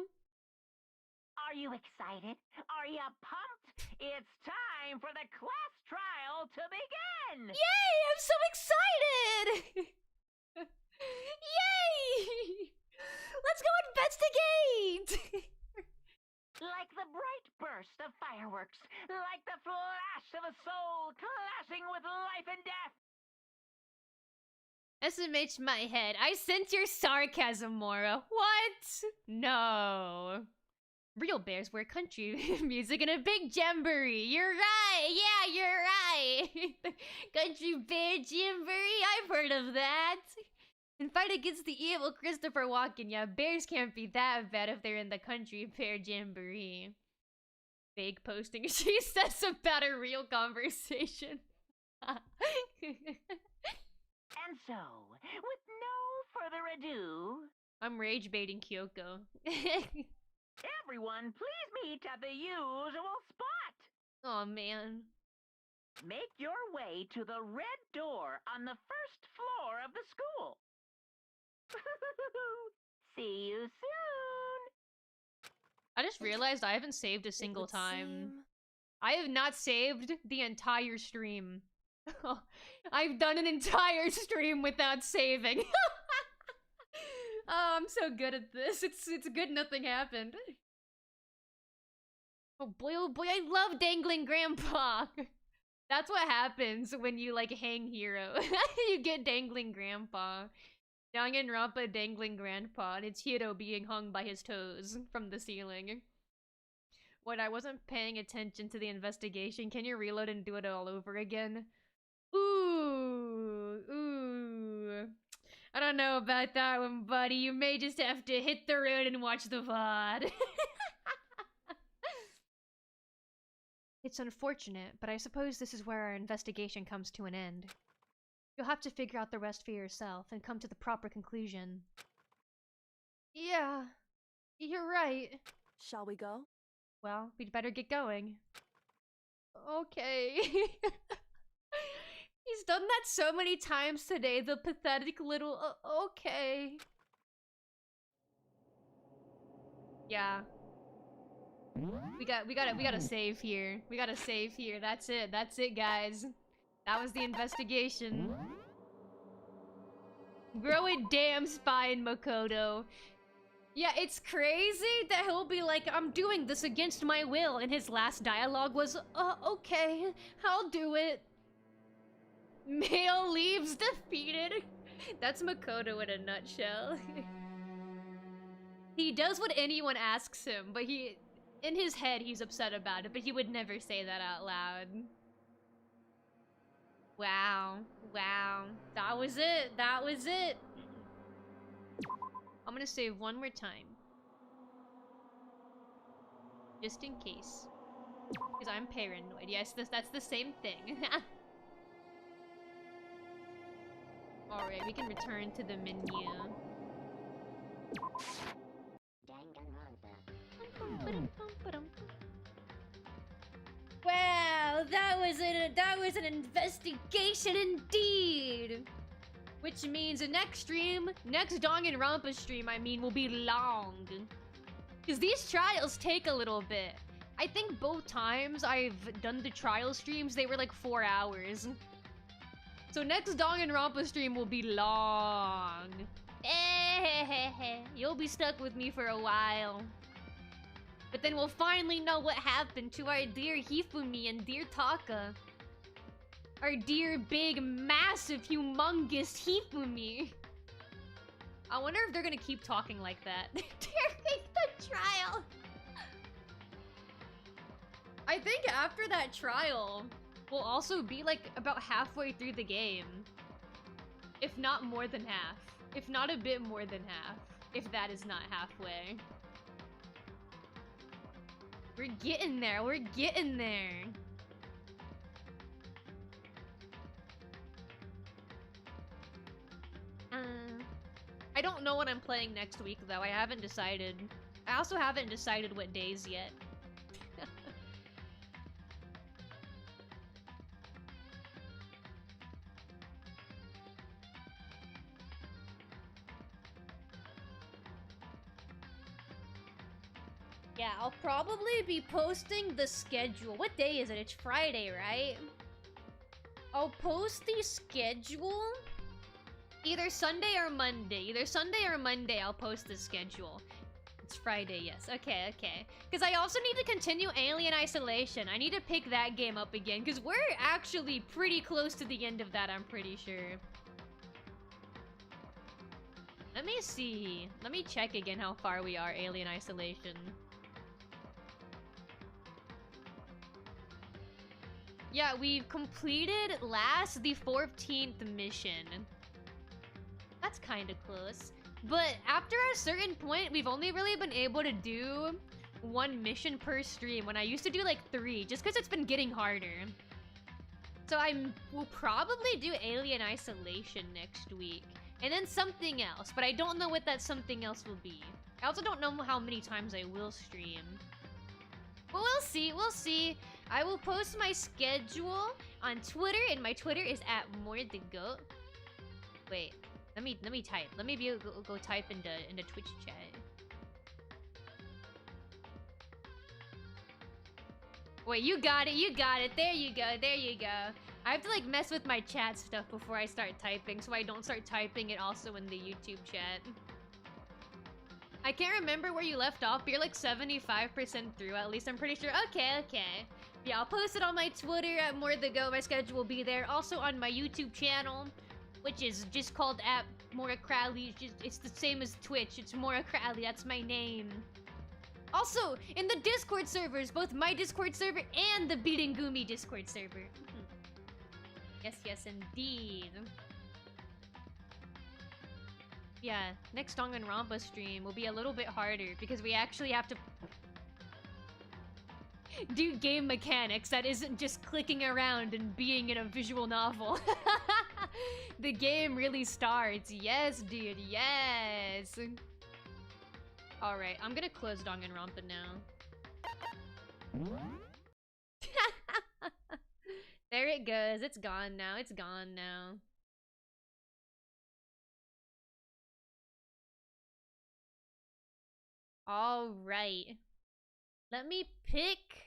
Are you excited? Are you pumped? It's time for the class trial to begin! Yay! I'm so excited! Yay! Let's go investigate! Like the bright burst of fireworks, like the flash of a soul clashing with life and death. SMH my head. I sense your sarcasm, Mora. What? No. Real bears wear country music in a big jamboree. You're right. Yeah, you're right. Country bear jamboree. I've heard of that. And fight against the evil Christopher Walken. Yeah, bears can't be that bad if they're in the country bear jamboree. Fake posting she says about a real conversation. And so, with no further ado, I'm rage baiting Kyoko. everyone please meet at the usual spot. Oh man. Make your way to the red door on the first floor of the school. See you soon. I just realized I haven't saved a single would time. seem- I have not saved the entire stream. I've done an entire stream without saving. Oh, I'm so good at this. It's good nothing happened. Oh boy, I love dangling grandpa. That's what happens when you like hang hero. You get dangling grandpa. Danganronpa dangling grandpa, and it's Hiro being hung by his toes from the ceiling. What, I wasn't paying attention to the investigation. Can you reload and do it all over again? Ooh. I don't know about that one, buddy. You may just have to hit the road and watch the VOD. It's unfortunate, but I suppose this is where our investigation comes to an end. You'll have to figure out the rest for yourself and come to the proper conclusion. Yeah, you're right. Shall we go? Well, we'd better get going. Okay. He's done that so many times today, the pathetic little okay. Yeah. We gotta save here. We gotta save here. That's it, guys. That was the investigation. Grow a damn spine, Makoto. Yeah, it's crazy that he'll be like, I'm doing this against my will, and his last dialogue was, Okay, I'll do it. Male leaves defeated. That's Makoto in a nutshell. He does what anyone asks him, but in his head, he's upset about it, but he would never say that out loud. Wow. Wow. That was it. That was it. I'm gonna save one more time. Just in case. Because I'm paranoid. Yes, that's the same thing. Alright, we can return to the menu. Wow, that was an investigation indeed. Which means the next stream, next Danganronpa stream, I mean, will be long. Because these trials take a little bit. I think both times I've done the trial streams, they were like 4 hours. So next Danganronpa stream will be long. You'll be stuck with me for a while. But then we'll finally know what happened to our dear Hifumi and dear Taka. Our dear, big, massive, humongous Hifumi. I wonder if they're gonna keep talking like that during the trial. I think after that trial, we'll also be like about halfway through the game. If not more than half. If not a bit more than half. If that is not halfway. We're getting there. We're getting there. I don't know what I'm playing next week, though. I haven't decided. I also haven't decided what days yet. Yeah, I'll probably be posting the schedule. What day is it? It's Friday, right? I'll post the schedule either Sunday or Monday. Either Sunday or Monday, I'll post the schedule. It's Friday, yes. Okay, okay. Because I also need to continue Alien Isolation. I need to pick that game up again, because we're actually pretty close to the end of that, I'm pretty sure. Let me see. Let me check again how far we are, Alien Isolation. Yeah, we've completed the 14th mission. That's kind of close. But after a certain point, we've only really been able to do 1 mission per stream, when I used to do like 3, just because it's been getting harder. So we'll probably do Alien Isolation next week. And then something else, but I don't know what that something else will be. I also don't know how many times I will stream. But we'll see, we'll see. I will post my schedule on Twitter, and my Twitter is @morethego. Wait, let me type. Let me go type into Twitch chat. Wait, you got it, you got it. There you go, there you go. I have to like mess with my chat stuff before I start typing, so I don't start typing it also in the YouTube chat. I can't remember where you left off, but you're like 75% through at least, I'm pretty sure. Okay, okay. Yeah, I'll post it on my Twitter @morethego. My schedule will be there. Also on my YouTube channel, which is just called @moracrowley. It's the same as Twitch. It's Moracrowley. That's my name. Also, in the Discord servers, both my Discord server and the Beating Gumi Discord server. Yes, yes, indeed. Yeah, next Danganronpa stream will be a little bit harder because we actually have to do game mechanics that isn't just clicking around and being in a visual novel. The game really starts. Yes, dude, yes. Alright, I'm gonna close Danganronpa now. There it goes. It's gone now. It's gone now. Alright. Let me pick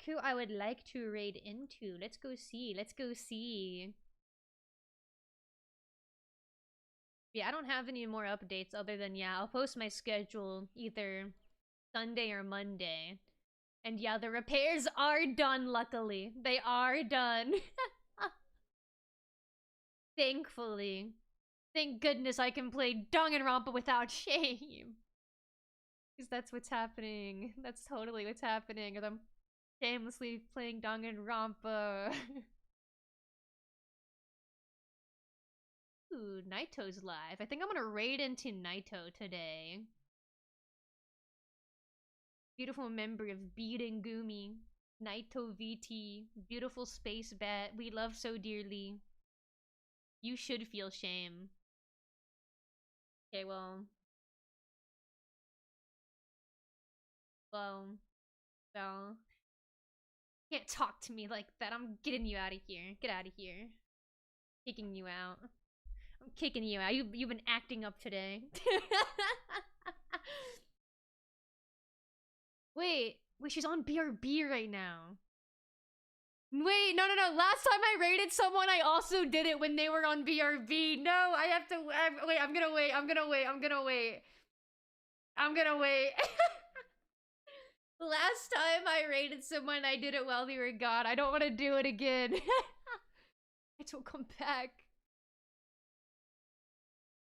who I would like to raid into. Let's go see. Let's go see. Yeah, I don't have any more updates other than, yeah, I'll post my schedule either Sunday or Monday. And yeah, the repairs are done, luckily. They are done. Thankfully. Thank goodness I can play Danganronpa without shame. Because that's what's happening. That's totally what's happening. Or I'm shamelessly playing Danganronpa. Ooh, Naito's live. I think I'm gonna raid into Naito today. Beautiful member of Beating Gumi. Naito VT. Beautiful space bat. We love so dearly. You should feel shame. Okay, well. Well. Can't talk to me like that. I'm getting you out of here. Get out of here. Kicking you out. I'm kicking you out. You've been acting up today. Wait, she's on BRB right now. Wait, no. Last time I raided someone, I also did it when they were on BRB. No, I have to. Wait, I'm gonna wait. Last time I raided someone, I did it while they were gone. I don't want to do it again. I don't come back.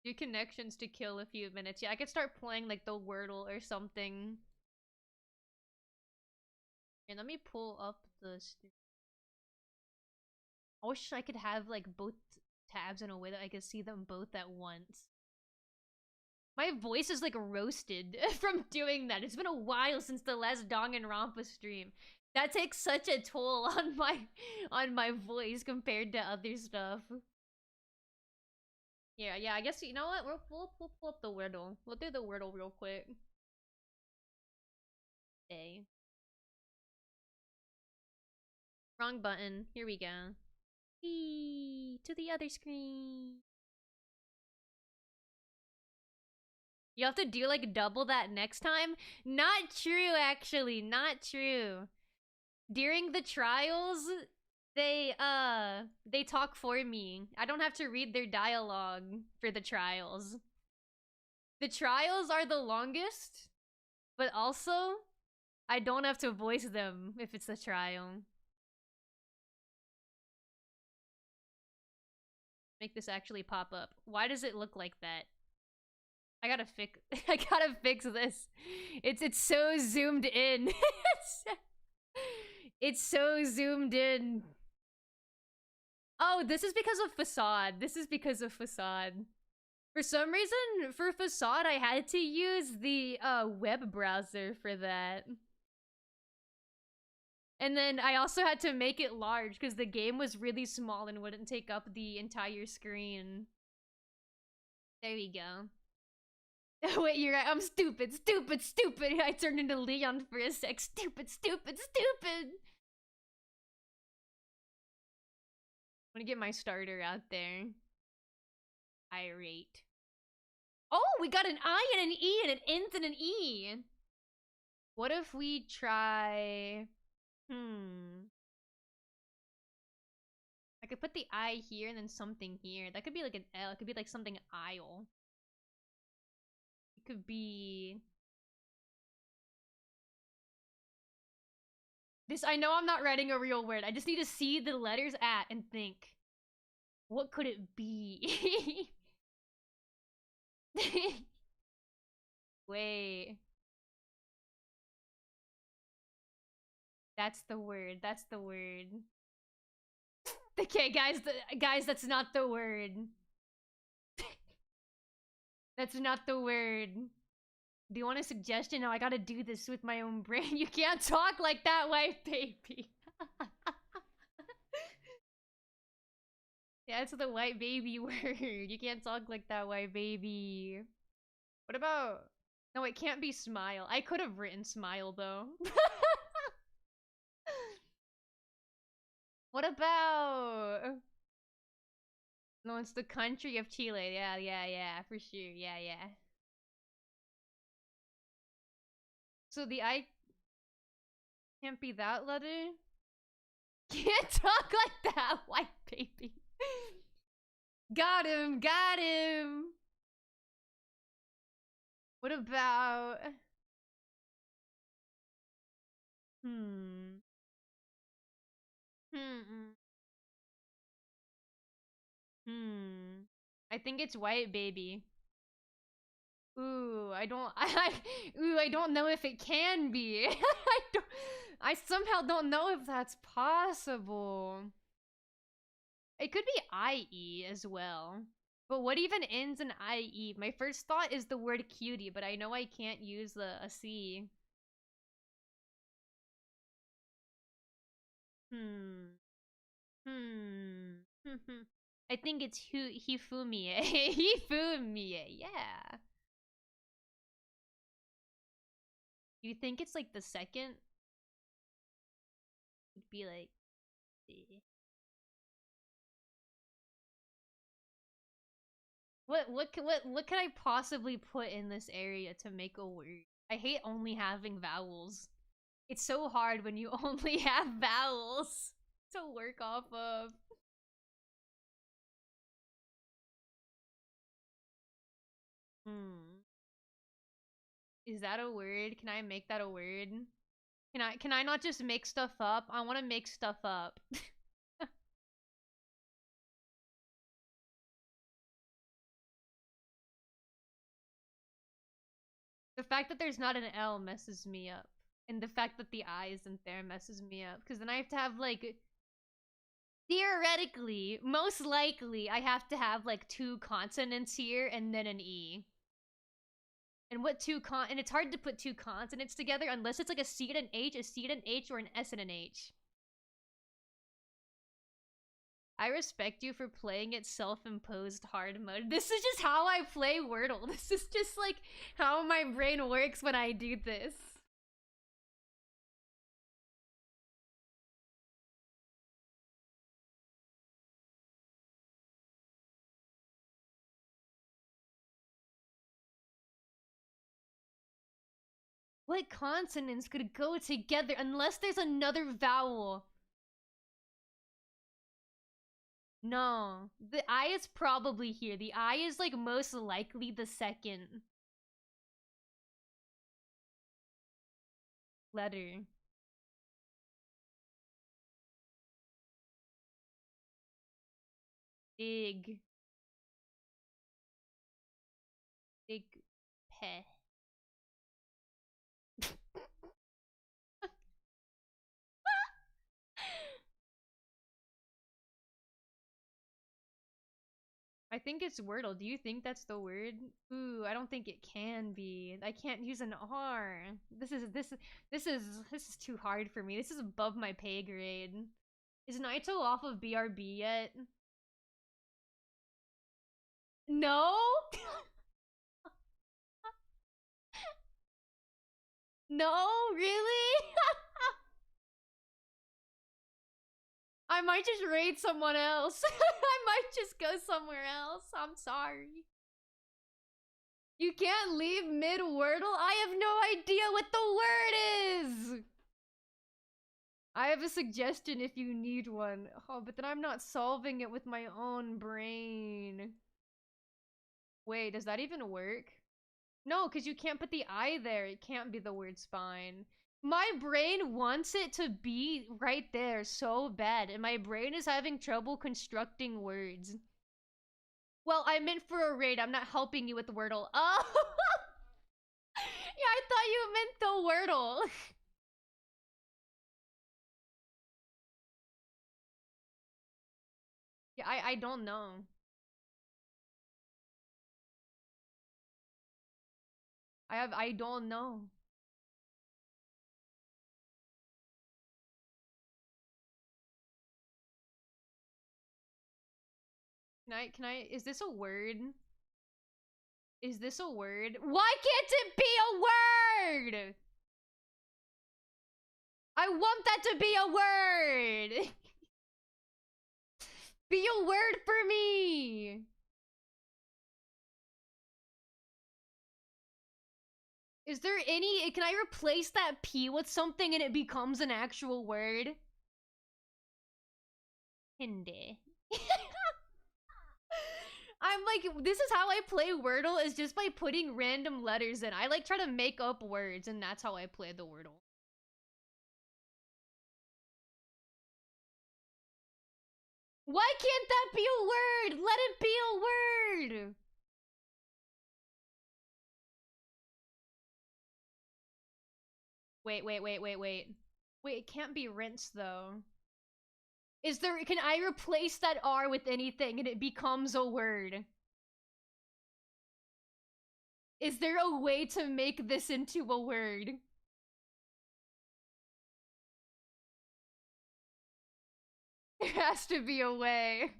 Your connections to kill a few minutes. Yeah, I could start playing like the Wordle or something. And let me pull up the. I wish I could have like both tabs in a way that I could see them both at once. My voice is like roasted from doing that. It's been a while since the last Danganronpa stream. That takes such a toll on my voice compared to other stuff. Yeah. I guess you know what? We'll pull up the Wordle. We'll do the Wordle real quick. Okay. Wrong button. Here we go. Eee, to the other screen. You have to do like double that next time? Not true, actually. Not true. During the trials, they talk for me. I don't have to read their dialogue for the trials. The trials are the longest, but also I don't have to voice them if it's a trial. Make this actually pop up. Why does it look like that? I gotta fix this. It's so zoomed in. It's so zoomed in. Oh, this is because of Facade. For some reason, for Facade, I had to use the web browser for that. And then I also had to make it large because the game was really small and wouldn't take up the entire screen. There we go. Wait, you're right. I'm stupid. I turned into Leon for a sec. Stupid. I'm gonna get my starter out there. Irate. Oh, we got an I and an E and an int and an E. What if we try... I could put the I here and then something here. That could be like an L. It could be like something aisle. It could be... This, I know I'm not writing a real word. I just need to see the letters at and think. What could it be? Wait. That's the word. Okay, guys, that's not the word. That's not the word. Do you want a suggestion? No, I gotta do this with my own brain. You can't talk like that, white baby. Yeah, it's the white baby word. You can't talk like that, white baby. What about... No, it can't be smile. I could have written smile, though. What about... No, it's the country of Chile. Yeah, for sure. Yeah. So the I can't be that letter? Can't talk like that, white baby. Got him. What about... I think it's white baby. Ooh, I don't I don't know if it can be. I somehow don't know if that's possible. It could be IE as well. But what even ends in IE? My first thought is the word cutie, but I know I can't use a C. I think it's Hifumie. Hifumie, yeah. You think it's like the second? It'd be like... What can I possibly put in this area to make a word? I hate only having vowels. It's so hard when you only have vowels to work off of. Is that a word? Can I make that a word? Can I not just make stuff up? I want to make stuff up. The fact that there's not an L messes me up. And the fact that the I isn't there messes me up. Because then I have to have, like... Theoretically, most likely, I have to have, like, 2 consonants here and then an E. And what and it's hard to put 2 consonants together unless it's like a C and an H, a C and an H, or an S and an H. I respect you for playing it self-imposed hard mode. This is just how I play Wordle. This is just like how my brain works when I do this. What consonants could go together unless there's another vowel? No. The I is probably here. The I is like most likely the second letter. Big. Big pe. I think it's Wordle. Do you think that's the word? Ooh, I don't think it can be. I can't use an R. This is too hard for me. This is above my pay grade. Is Naito off of BRB yet? No? No, really? I might just raid someone else. I might just go somewhere else. I'm sorry. You can't leave mid-wordle? I have no idea what the word is! I have a suggestion if you need one. Oh, but then I'm not solving it with my own brain. Wait, does that even work? No, because you can't put the I there. It can't be the word spine. My brain wants it to be right there so bad, and my brain is having trouble constructing words. Well, I meant for a raid. I'm not helping you with Wordle. Oh! Yeah, I thought you meant the Wordle. Yeah, I don't know. I don't know. Is this a word? Is this a word? Why can't it be a word? I want that to be a word. Be a word for me. Is there any, can I replace that P with something and it becomes an actual word? Hindi. I'm like, this is how I play Wordle, is just by putting random letters in. I like try to make up words, and that's how I play the Wordle. Why can't that be a word? Let it be a word! Wait. Wait, it can't be rinse though. Can I replace that R with anything and it becomes a word? Is there a way to make this into a word? There has to be a way.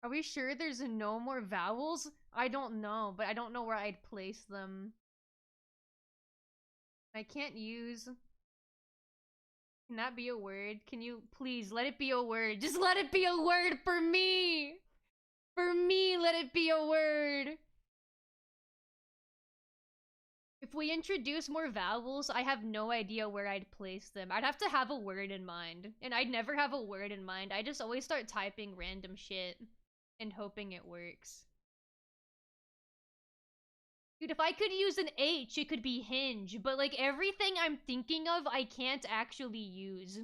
Are we sure there's no more vowels? I don't know, but I don't know where I'd place them. I can't use... Can that be a word? Can you please let it be a word? Just let it be a word for me! For me, let it be a word! If we introduce more vowels, I have no idea where I'd place them. I'd have to have a word in mind. And I'd never have a word in mind. I just always start typing random shit and hoping it works. Dude, if I could use an H, it could be hinge. But like everything I'm thinking of, I can't actually use.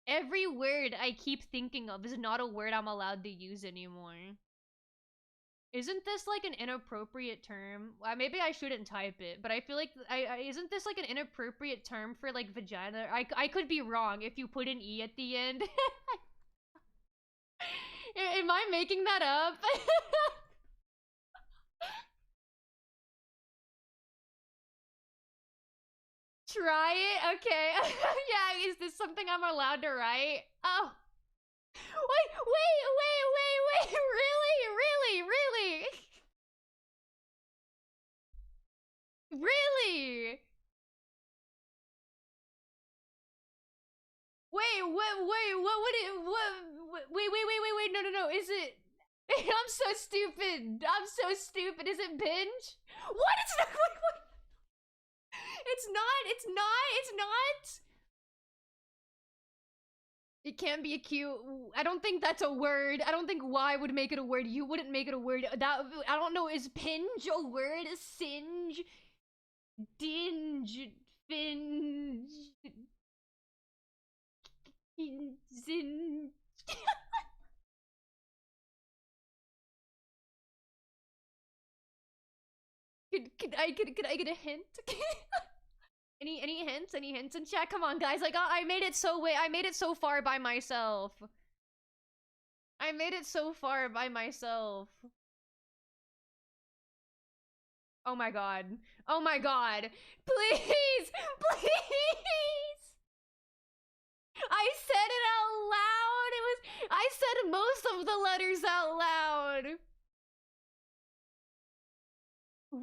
Every word I keep thinking of is not a word I'm allowed to use anymore. Isn't this like an inappropriate term? Maybe I shouldn't type it, but I feel like isn't this like an inappropriate term for like vagina? I could be wrong if you put an E at the end. Am I making that up? Try it? Okay. Yeah, is this something I'm allowed to write? Oh. Wait. Really? Really? Wait, what would it, wait, no, is it, I'm so stupid, is it binge? What? It's not, what? It's not! It can't be a Q. I don't think that's a word. I don't think Y would make it a word. You wouldn't make it a word. That, I don't know, is pinge a word? Singe? Dinge? Finge? Zin... Could I get a hint? Any hints? Any hints in chat? Come on, guys! Like I made it so far by myself. I made it so far by myself. Oh my god! Oh my god! Please, please! I said it out loud. I said most of the letters out loud.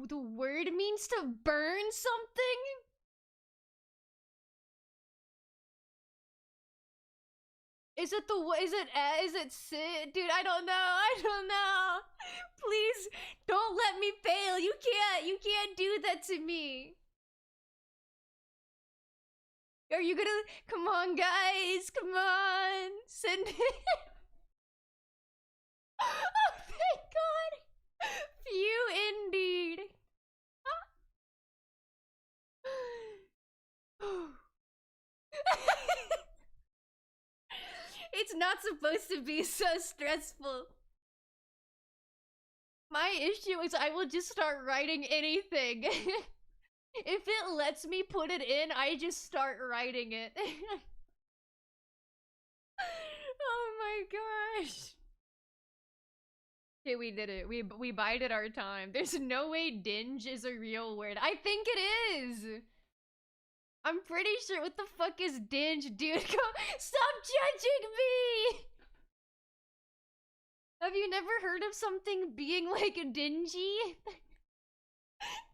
The word means to burn something? Is it sit? Dude, I don't know. Please, don't let me fail. You can't do that to me. Are you gonna, come on guys, come on, send it. Oh thank god. Few indeed. It's not supposed to be so stressful. My issue is I will just start writing anything. If it lets me put it in, I just start writing it. Oh my gosh. Okay, we did it. We bided our time. There's no way dinge is a real word. I think it is. I'm pretty sure. What the fuck is dinge, dude? Stop judging me! Have you never heard of something being like dingy?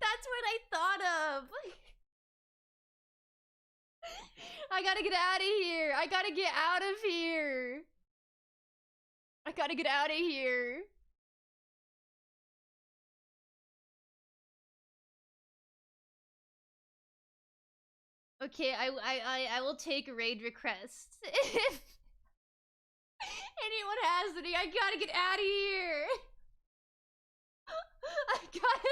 That's what I thought of. I gotta get out of here. I gotta get out of here. I gotta get out of here. Okay, I will take raid requests. If anyone has any, I gotta get out of here. I gotta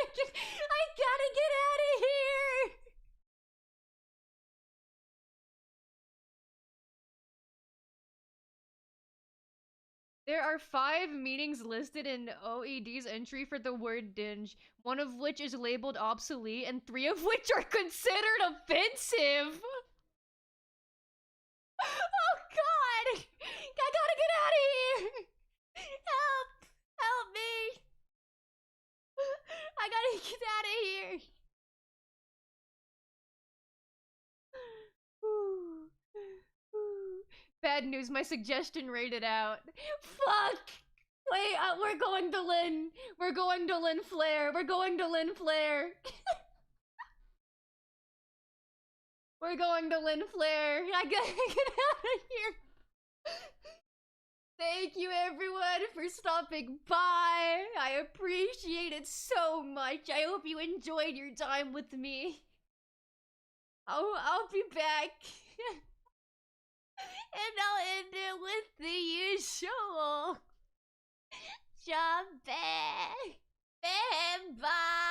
get out of here. There are 5 meanings listed in OED's entry for the word dinge, one of which is labeled obsolete, and 3 of which are considered offensive. Oh god! I gotta get out of here! Help! Help me! I gotta get out of here! Bad news, my suggestion rated out. Fuck! Wait, we're going to Lynn. We're going to Lynn Flair. We're going to Lynn Flair. We're going to Lynn Flair. I gotta get out of here. Thank you everyone for stopping by. I appreciate it so much. I hope you enjoyed your time with me. I'll be back. And I'll end it with the usual. Jump back. Bye.